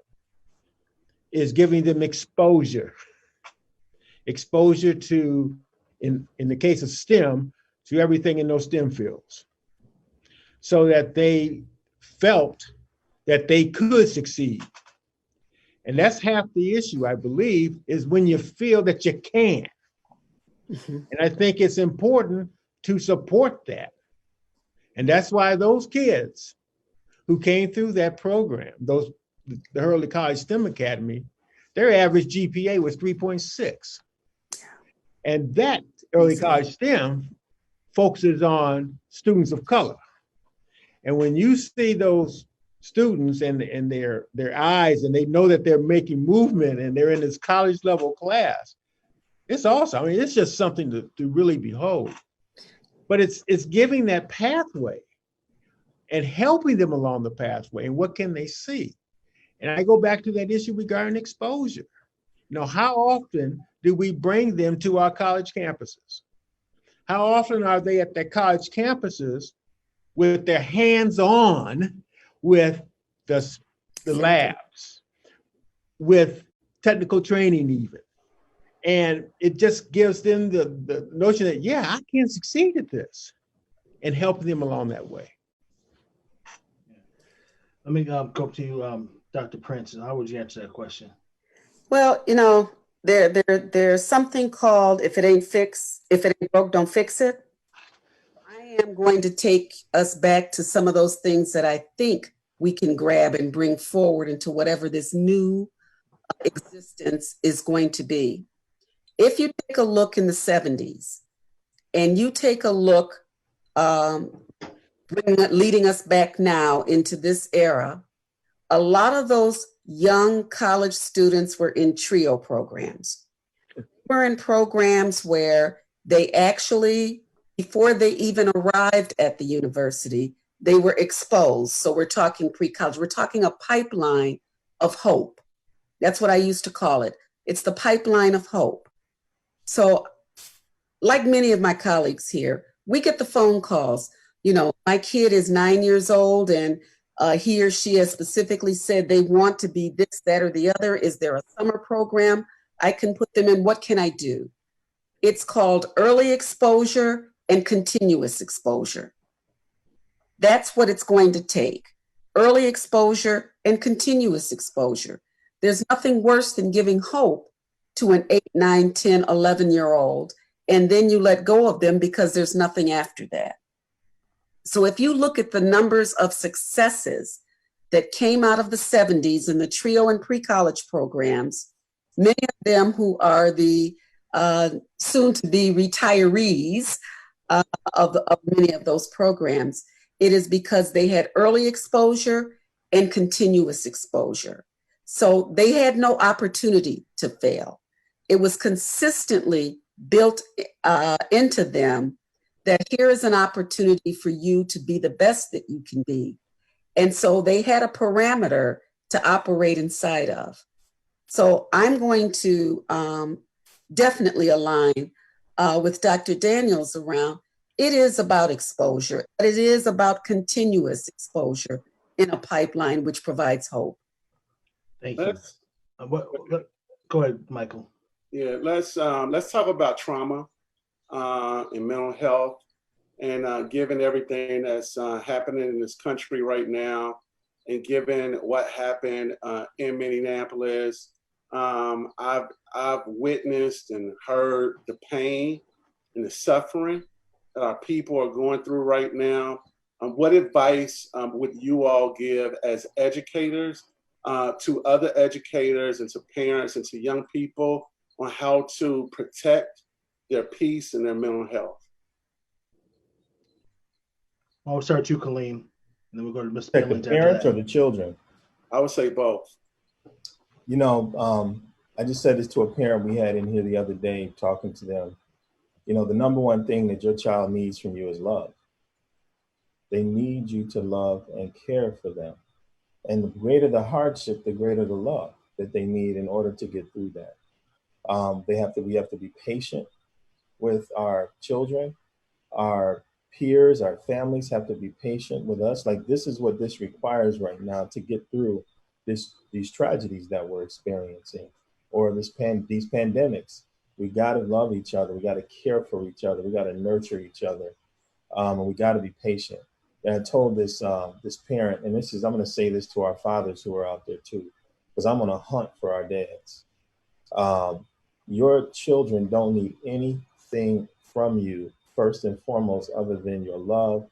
is giving them exposure to, in the case of STEM, to everything in those STEM fields, so that they felt that they could succeed. And that's half the issue, I believe, is when you feel that you can. Mm-hmm. And I think it's important to support that. And that's why those kids who came through that program, the Early College STEM Academy, their average GPA was 3.6. And that Early College STEM focuses on students of color. And when you see those students and their eyes, and they know that they're making movement and they're in this college level class, it's awesome. I mean, it's just something to really behold. But it's giving that pathway and helping them along the pathway. And what can they see? And I go back to that issue regarding exposure. How often do we bring them to our college campuses? How often are they at their college campuses with their hands on with the labs, with technical training even, And it just gives them the notion that, yeah, I can succeed at this, and helping them along that way. Let me go to you, Dr. Prince. How would you answer that question? Well, there's something called if it ain't fixed, if it ain't broke, don't fix it. I am going to take us back to some of those things that I think we can grab and bring forward into whatever this new existence is going to be. If you take a look in the 70s and you take a look, leading us back now into this era, a lot of those young college students were in trio programs. We're in programs where they actually, before they even arrived at the university, they were exposed. So we're talking pre-college, we're talking a pipeline of hope. That's what I used to call it. It's the pipeline of hope. So like many of my colleagues here, we get the phone calls. My kid is 9 years old and he or she has specifically said they want to be this, that, or the other. Is there a summer program I can put them in? What can I do? It's called early exposure and continuous exposure. That's what it's going to take. Early exposure and continuous exposure. There's nothing worse than giving hope to an 8, 9, 10, 11-year-old, and then you let go of them because there's nothing after that. So if you look at the numbers of successes that came out of the 70s in the trio and pre-college programs, many of them who are the soon-to-be retirees of many of those programs, it is because they had early exposure and continuous exposure. So they had no opportunity to fail. It was consistently built into them that here is an opportunity for you to be the best that you can be. And so they had a parameter to operate inside of. So I'm going to definitely align with Dr. Daniels around, it is about exposure, but it is about continuous exposure in a pipeline which provides hope. Thank you. Go ahead, Michael. Yeah, let's talk about trauma and mental health, and given everything that's happening in this country right now, and given what happened in Minneapolis, I've witnessed and heard the pain and the suffering that our people are going through right now. What advice would you all give as educators to other educators and to parents and to young people on how to protect their peace and their mental health? I'll start with you, Kaleem, and then we'll go to Ms. The Billings. parents or the children? I would say both. I just said this to a parent we had in here the other day, talking to them. The number one thing that your child needs from you is love. They need you to love and care for them. And the greater the hardship, the greater the love that they need in order to get through that. We have to be patient with our children. Our peers, our families have to be patient with us. Like, this is what this requires right now to get through these tragedies that we're experiencing, or these pandemics. We got to love each other. We got to care for each other. We got to nurture each other, and we got to be patient. And I told this parent, and I'm going to say this to our fathers who are out there too, because I'm on a hunt for our dads. Your children don't need anything from you, first and foremost, other than your love,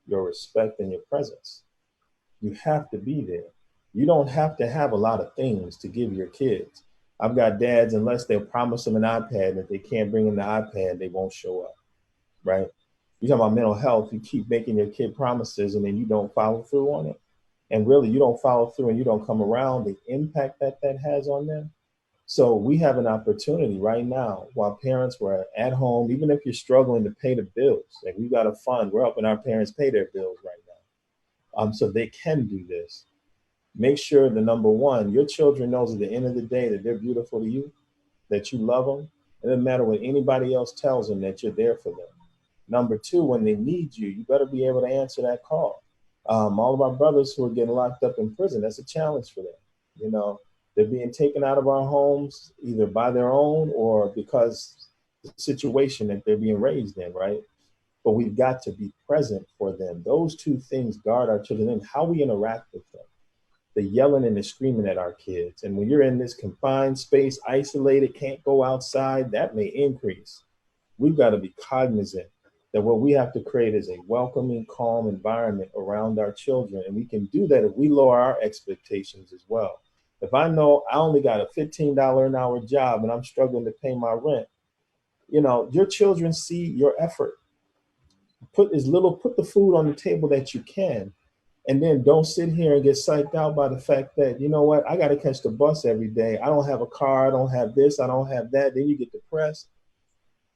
your respect, and your presence. You have to be there. You don't have to have a lot of things to give your kids. I've got dads, unless they'll promise them an iPad, and if they can't bring them the iPad, they won't show up, right? You talk about mental health, you keep making your kid promises and then you don't follow through on it. And really, you don't follow through and you don't come around, the impact that has on them. So we have an opportunity right now, while parents were at home, even if you're struggling to pay the bills, like we've got a fund, we're helping our parents pay their bills right now. So they can do this. Make sure the number one, your children knows at the end of the day that they're beautiful to you, that you love them. It doesn't matter what anybody else tells them, that you're there for them. Number two, when they need you, you better be able to answer that call. All of our brothers who are getting locked up in prison, that's a challenge for them. They're being taken out of our homes, either by their own or because the situation that they're being raised in, right? But we've got to be present for them. Those two things guard our children and how we interact with them. The yelling and the screaming at our kids. And when you're in this confined space, isolated, can't go outside, that may increase. We've got to be cognizant that what we have to create is a welcoming, calm environment around our children. And we can do that if we lower our expectations as well. If I know I only got a $15 an hour job and I'm struggling to pay my rent, you know, your children see your effort. Put the food on the table that you can. And then don't sit here and get psyched out by the fact that, you know what, I got to catch the bus every day. I don't have a car. I don't have this. I don't have that. Then you get depressed.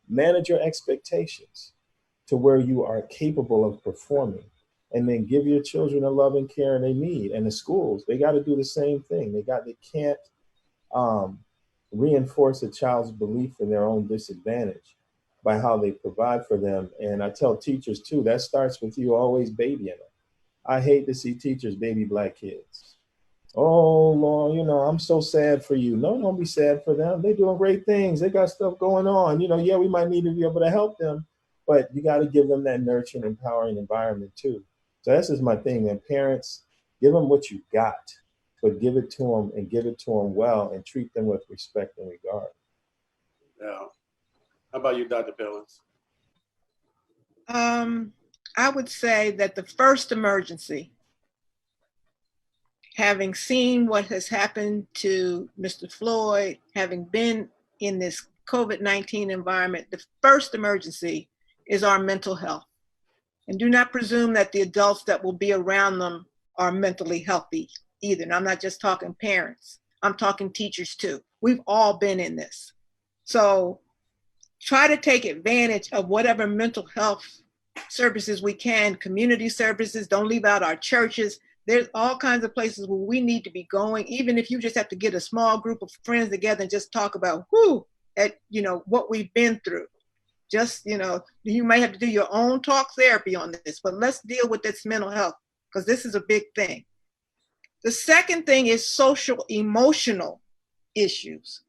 Manage your expectations to where you are capable of performing. And then give your children the love and care they need. And the schools, they got to do the same thing. They can't reinforce a child's belief in their own disadvantage by how they provide for them. And I tell teachers too, that starts with you always babying them. I hate to see teachers baby Black kids. Oh Lord, you know, I'm so sad for you. No, don't be sad for them. They're doing great things. They got stuff going on. You know, yeah, we might need to be able to help them, but you got to give them that nurturing, empowering environment too. So that's just my thing, man. Parents, give them what you got, but give it to them and give it to them well and treat them with respect and regard. Yeah. How about you, Dr. Billings? I would say that the first emergency, having seen what has happened to Mr. Floyd, having been in this COVID-19 environment, the first emergency is our mental health. And do not presume that the adults that will be around them are mentally healthy either. And I'm not just talking parents, I'm talking teachers too. We've all been in this. So try to take advantage of whatever mental health services we can, community services, don't leave out our churches. There's all kinds of places where we need to be going, even if you just have to get a small group of friends together and just talk about what we've been through. Just, you might have to do your own talk therapy on this, but let's deal with this mental health because this is a big thing. The second thing is social emotional issues.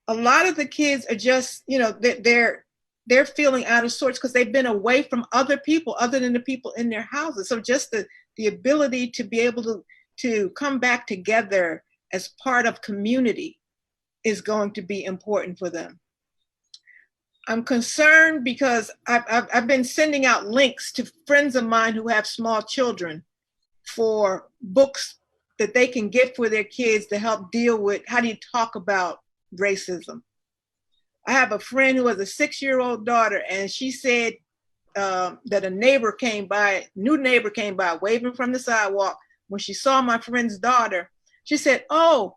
A lot of the kids are just, they're feeling out of sorts because they've been away from other people other than the people in their houses. So just the ability to be able to come back together as part of community is going to be important for them. I'm concerned because I've been sending out links to friends of mine who have small children for books that they can get for their kids to help deal with how do you talk about racism. I have a friend who has a 6-year-old daughter, and she said that a new neighbor came by waving from the sidewalk. When she saw my friend's daughter, she said, "Oh,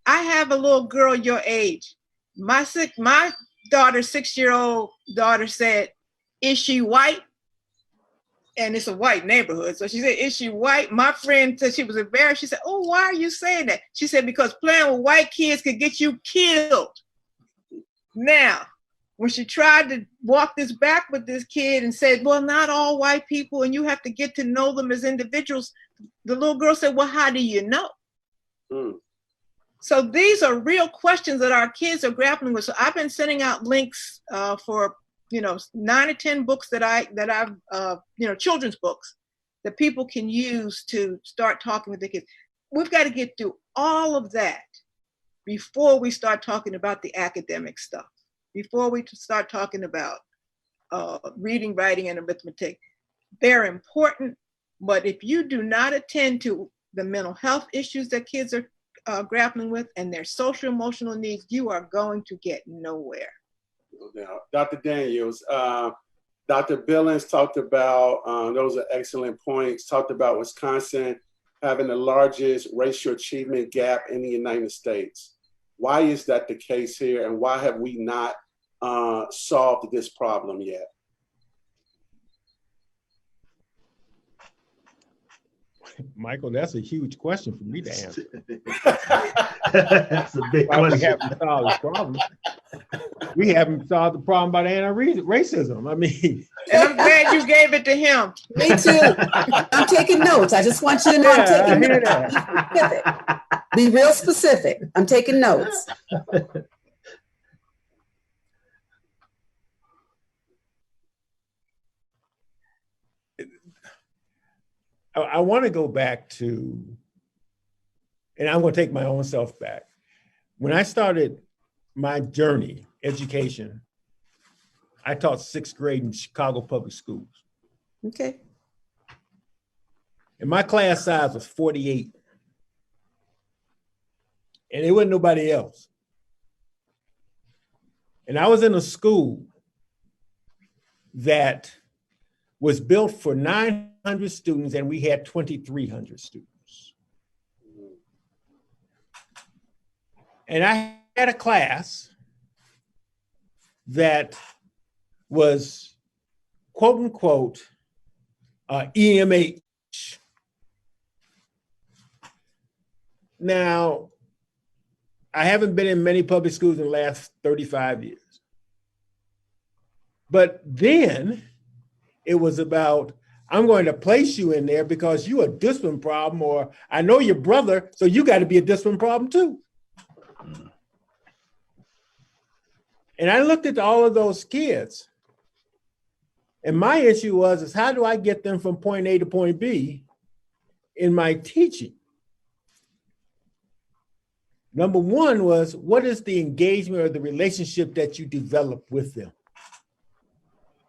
I have a little girl your age." My daughter's 6-year-old daughter said, "Is she white?" And it's a white neighborhood. So she said, "Is she white?" My friend said she was embarrassed. She said, "Oh, why are you saying that?" She said, "Because playing with white kids could get you killed." Now, when she tried to walk this back with this kid and said, "Well, not all white people, and you have to get to know them as individuals," the little girl said, "Well, how do you know?" So these are real questions that our kids are grappling with. So I've been sending out links for 9 or 10 books that I've children's books that people can use to start talking with the kids. We've got to get through all of that before we start talking about the academic stuff, before we start talking about reading, writing, and arithmetic. They're important, but if you do not attend to the mental health issues that kids are grappling with and their social emotional needs, you are going to get nowhere. Now, Dr. Daniels, Dr. Billings talked about, those are excellent points, talked about Wisconsin having the largest racial achievement gap in the United States. Why is that the case here, and why have we not solved this problem yet? Michael, that's a huge question for me to answer. That's a big question. We haven't solved this problem. we haven't solved the problem about anti-racism. I mean, And I'm glad you gave it to him. Me too. I'm taking notes. I just want you to know I'm yeah, I taking hear notes. that. Be real specific. I'm taking notes. I want to go back to, and I'm going to take my own self back. When I started my journey, education, I taught 6th grade in Chicago public schools. Okay. And my class size was 48. And it wasn't nobody else. And I was in a school that was built for 900 students, and we had 2,300 students. And I had a class that was, quote unquote, EMH. Now, I haven't been in many public schools in the last 35 years. But then it was about, I'm going to place you in there because you're a discipline problem, or I know your brother, so you got to be a discipline problem too. And I looked at all of those kids, and my issue was how do I get them from point A to point B in my teaching? Number one was, what is the engagement or the relationship that you develop with them?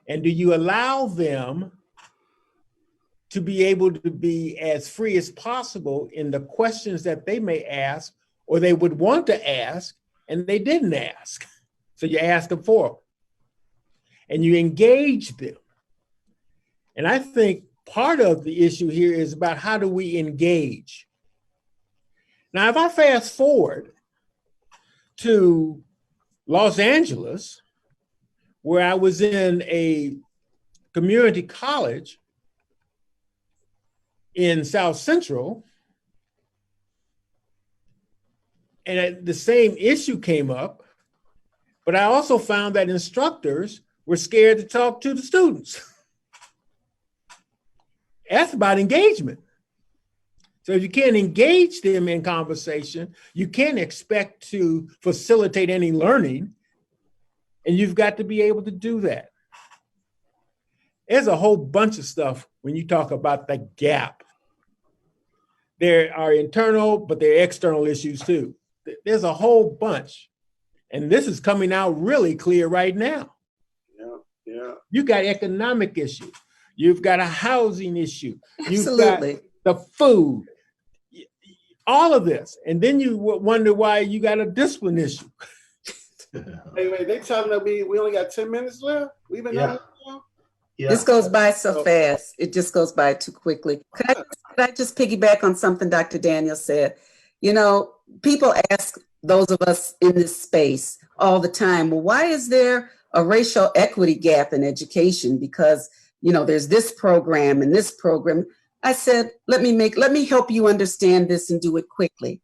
And do you allow them to be able to be as free as possible in the questions that they may ask or they would want to ask and they didn't ask? So you ask them for them and you engage them. And I think part of the issue here is about how do we engage? Now, if I fast forward to Los Angeles, where I was in a community college in South Central, and the same issue came up, but I also found that instructors were scared to talk to the students. That's about engagement. So if you can't engage them in conversation, you can't expect to facilitate any learning, and you've got to be able to do that. There's a whole bunch of stuff when you talk about the gap. There are internal, but there are external issues too. There's a whole bunch. And this is coming out really clear right now. Yeah. You got economic issue. You've got a housing issue. Absolutely. You've got the food. All of this. And then you wonder why you got a discipline issue. Wait, they telling us we only got 10 minutes left? We've been on this long? Yeah. This goes by so fast. It just goes by too quickly. Could I just piggyback on something Dr. Daniel said? You know, people ask those of us in this space all the time, well, why is there a racial equity gap in education? Because, you know, there's this program and this program. I said, let me help you understand this and do it quickly.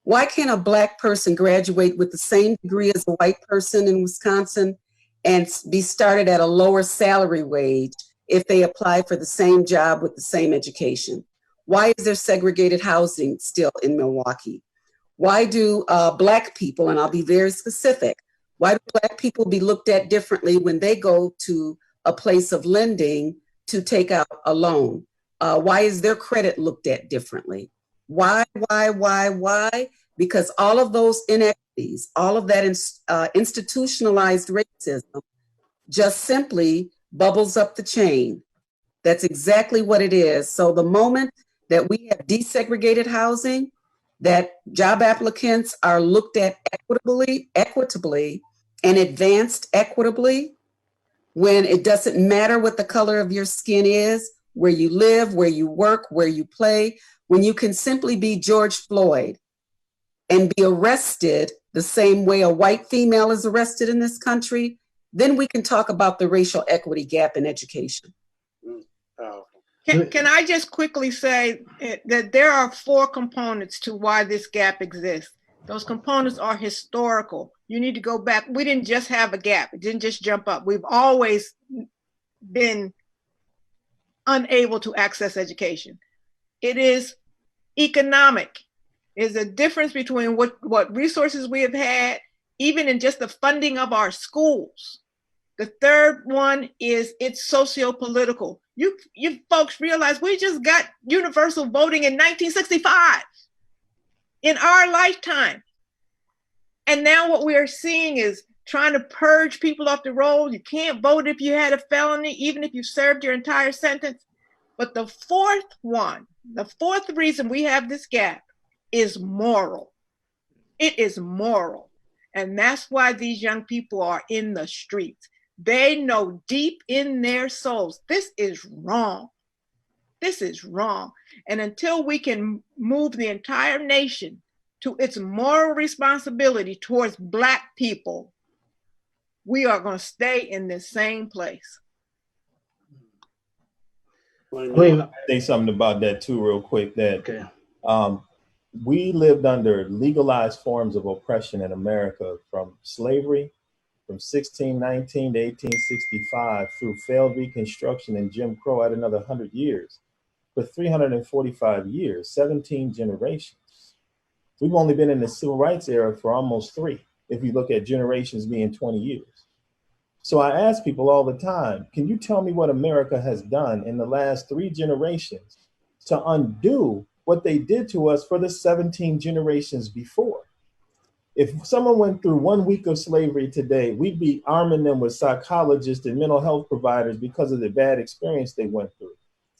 Why can't a Black person graduate with the same degree as a white person in Wisconsin and be started at a lower salary wage if they apply for the same job with the same education? Why is there segregated housing still in Milwaukee? Why do Black people, and I'll be very specific, why do Black people be looked at differently when they go to a place of lending to take out a loan? Why is their credit looked at differently? Why? Because all of those inequities, all of that institutionalized racism just simply bubbles up the chain. That's exactly what it is. So the moment that we have desegregated housing, that job applicants are looked at equitably and advanced equitably, when it doesn't matter what the color of your skin is, where you live, where you work, where you play, when you can simply be George Floyd and be arrested the same way a white female is arrested in this country, then we can talk about the racial equity gap in education. Can I just quickly say that there are 4 components to why this gap exists. Those components are historical. You need to go back. We didn't just have a gap. It didn't just jump up. We've always been unable to access education. It is economic. There's a difference between what resources we have had, even in just the funding of our schools. The third one is it's socio-political. You folks realize we just got universal voting in 1965 in our lifetime. And now what we are seeing is trying to purge people off the roll. You can't vote if you had a felony, even if you served your entire sentence. But the fourth one, the fourth reason we have this gap is moral. It is moral. And that's why these young people are in the streets. They know deep in their souls, this is wrong. This is wrong. And until we can move the entire nation to its moral responsibility towards Black people, we are going to stay in the same place. Say something about that too, real quick. That Okay. We lived under legalized forms of oppression in America, from slavery, from 1619 to 1865, through failed Reconstruction and Jim Crow at another 100 years, for 345 years, 17 generations. We've only been in the civil rights era for almost 3, if you look at generations being 20 years. So I ask people all the time, can you tell me what America has done in the last 3 generations to undo what they did to us for the 17 generations before? If someone went through 1 week of slavery today, we'd be arming them with psychologists and mental health providers because of the bad experience they went through.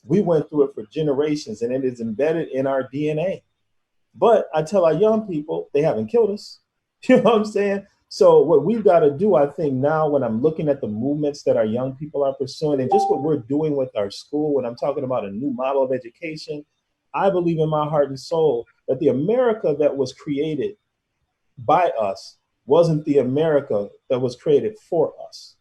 We went through it for generations, and it is embedded in our DNA. But I tell our young people, they haven't killed us. You know what I'm saying? So what we've got to do, I think now, when I'm looking at the movements that our young people are pursuing, and just what we're doing with our school, when I'm talking about a new model of education, I believe in my heart and soul that the America that was created by us wasn't the America that was created for us.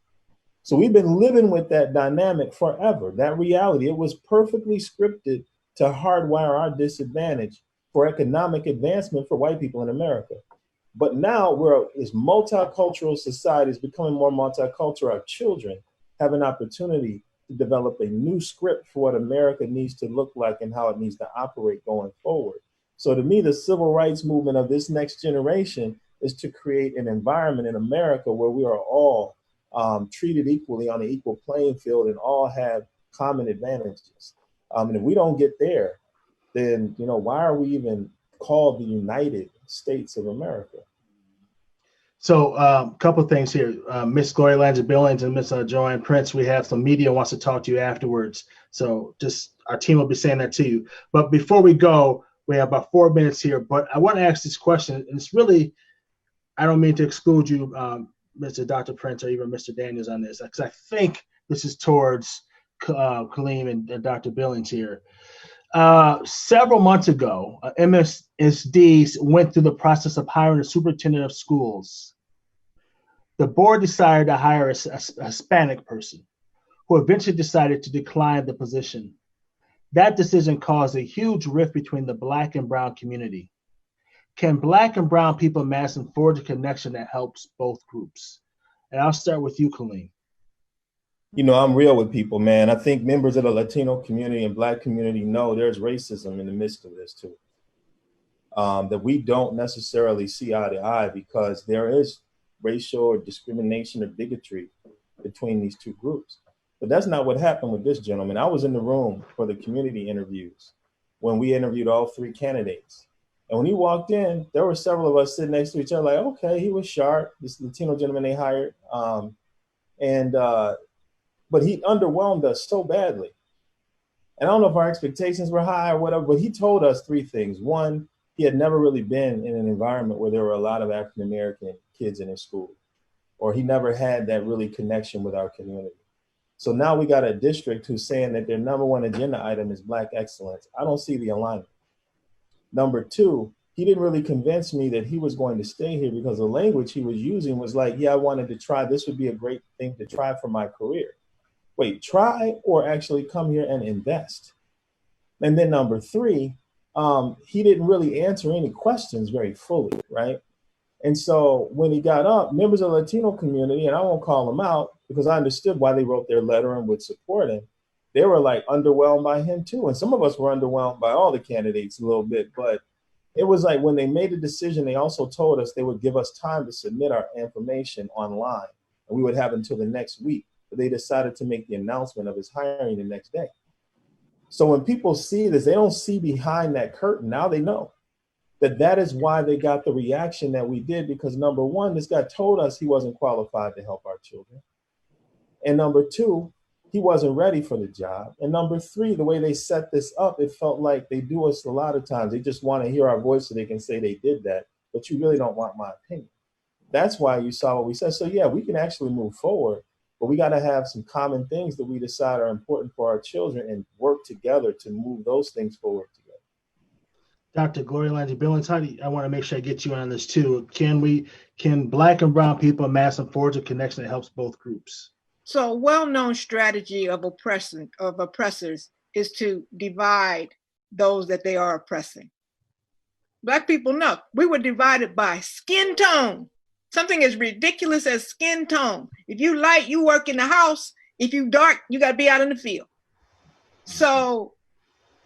So we've been living with that dynamic forever, that reality. It was perfectly scripted to hardwire our disadvantage for economic advancement for white people in America. But now this multicultural society is becoming more multicultural. Our children have an opportunity to develop a new script for what America needs to look like and how it needs to operate going forward. So to me, the civil rights movement of this next generation is to create an environment in America where we are all treated equally on an equal playing field and all have common advantages. And if we don't get there, then why are we even called the United States of America? So a couple of things here. Miss Gloria Langer Billings and Miss Joan Prince, we have some media wants to talk to you afterwards. So just our team will be saying that to you. But before we go, we have about 4 minutes here. But I want to ask this question, and it's really, I don't mean to exclude you, Mr. Dr. Prince or even Mr. Daniels on this, because I think this is towards Kaleem and Dr. Billings here. Several months ago, MSD went through the process of hiring a superintendent of schools. The board decided to hire a Hispanic person who eventually decided to decline the position. That decision caused a huge rift between the Black and Brown community. Can Black and Brown people in Madison forge a connection that helps both groups? And I'll start with you, Kaleem. I'm real with people, man. I think members of the Latino community and Black community know there's racism in the midst of this too. That we don't necessarily see eye to eye because there is racial or discrimination or bigotry between these two groups. But that's not what happened with this gentleman. I was in the room for the community interviews when we interviewed all 3 candidates. And when he walked in, there were several of us sitting next to each other like, okay, he was sharp, this Latino gentleman they hired. But he underwhelmed us so badly. And I don't know if our expectations were high or whatever, but he told us 3 things. 1, he had never really been in an environment where there were a lot of African-American kids in his school, or he never had that really connection with our community. So now we got a district who's saying that their number 1 agenda item is Black excellence. I don't see the alignment. Number 2, he didn't really convince me that he was going to stay here because the language he was using was like, yeah, I wanted to try. This would be a great thing to try for my career. Wait, try or actually come here and invest? And then number 3, he didn't really answer any questions very fully, right? And so when he got up, members of the Latino community, and I won't call them out because I understood why they wrote their letter and would support him, they were like underwhelmed by him too. And some of us were underwhelmed by all the candidates a little bit, but it was like when they made a decision, they also told us they would give us time to submit our information online, and we would have until the next week. But they decided to make the announcement of his hiring the next day. So when people see this, they don't see behind that curtain. Now they know that is why they got the reaction that we did, because number one, this guy told us he wasn't qualified to help our children. And number two, he wasn't ready for the job. And number three, the way they set this up, it felt like they do us a lot of times. They just want to hear our voice so they can say they did that, but you really don't want my opinion. That's why you saw what we said. So yeah, we can actually move forward, but we got to have some common things that we decide are important for our children and work together to move those things forward together. Dr. Gloria Landry Billings, I want to make sure I get you on this too. Can Black and brown people amass and forge a connection that helps both groups? So a well-known strategy of oppressors is to divide those that they are oppressing. Black people know we were divided by skin tone. Something as ridiculous as skin tone. If you light, you work in the house. If you dark, you got to be out in the field. So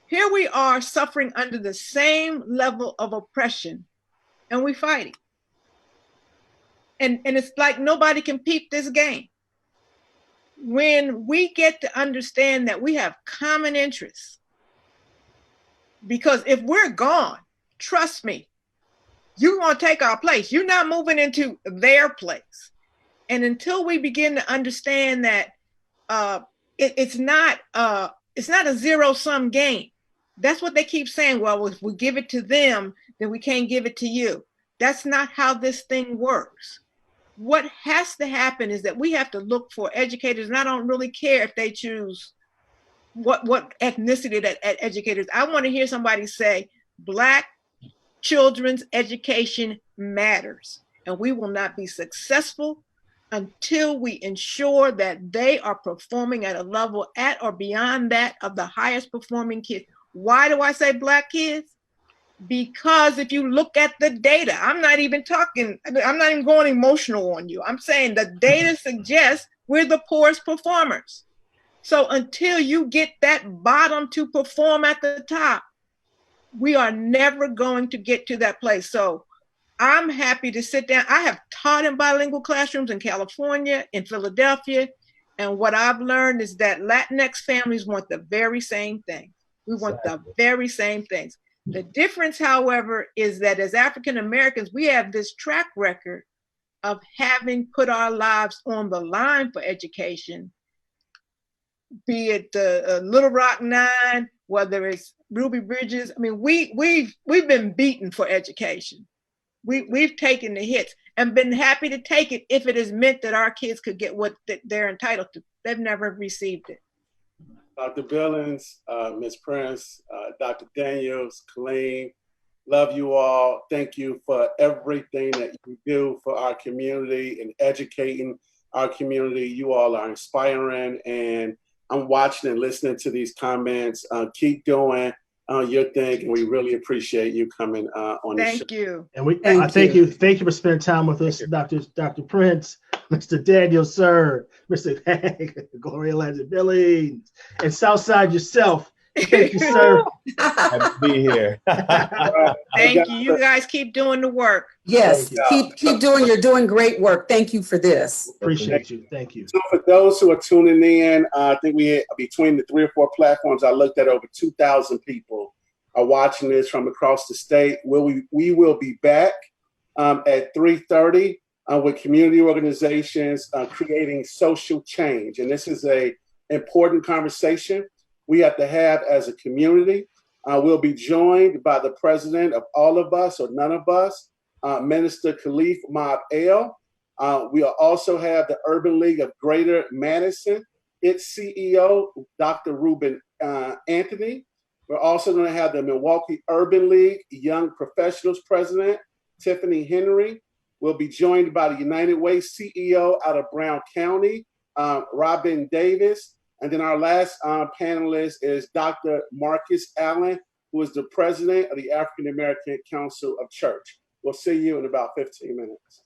here we are suffering under the same level of oppression, and we fighting. And it's like nobody can peep this game. When we get to understand that we have common interests, because if we're gone, trust me, you're going to take our place. You're not moving into their place. And until we begin to understand that it's not a zero-sum game. That's what they keep saying. Well, if we give it to them, then we can't give it to you. That's not how this thing works. What has to happen is that we have to look for educators, and I don't really care if they choose what ethnicity that educators. I want to hear somebody say, Black children's education matters, and we will not be successful until we ensure that they are performing at a level at or beyond that of the highest performing kids. Why do I say Black kids? Because if you look at the data, I'm not even going emotional on you. I'm saying the data suggests we're the poorest performers. So until you get that bottom to perform at the top, we are never going to get to that place. So I'm happy to sit down. I have taught in bilingual classrooms in California, in Philadelphia. And what I've learned is that Latinx families want the very same thing. We want the very same things. The difference, however, is that as African Americans, we have this track record of having put our lives on the line for education, be it the Little Rock Nine, whether it's Ruby Bridges. I mean, we've been beaten for education. We've taken the hits and been happy to take it if it is meant that our kids could get what they're entitled to. They've never received it. Dr. Billings, Ms. Prince, Dr. Daniels, Kaleem, love you all. Thank you for everything that you do for our community and educating our community. You all are inspiring, and I'm watching and listening to these comments. Keep doing your thing, and we really appreciate you coming on the show. Thank you. And thank you for spending time with us, Dr. Prince, Mr. Daniel, sir, Mr. Gloria Landry Billings, and Southside yourself. Thank you, sir. Happy to be here. Thank you. You guys keep doing the work. Yes, keep doing. You're doing great work. Thank you for this. Appreciate you. Thank you. So for those who are tuning in, I think we had, between the 3 or 4 platforms, I looked at over 2,000 people are watching this from across the state. We will be back at 3:30 with community organizations creating social change, and this is an important conversation we have to have as a community. We'll be joined by the president of all of us, or none of us, Minister Khalif Mob El. We'll also have the Urban League of Greater Madison, its CEO, Dr. Ruben Anthony. We're also going to have the Milwaukee Urban League Young Professionals President, Tiffany Henry. We'll be joined by the United Way CEO out of Brown County, Robin Davis. And then our last panelist is Dr. Marcus Allen, who is the president of the African American Council of Church. We'll see you in about 15 minutes.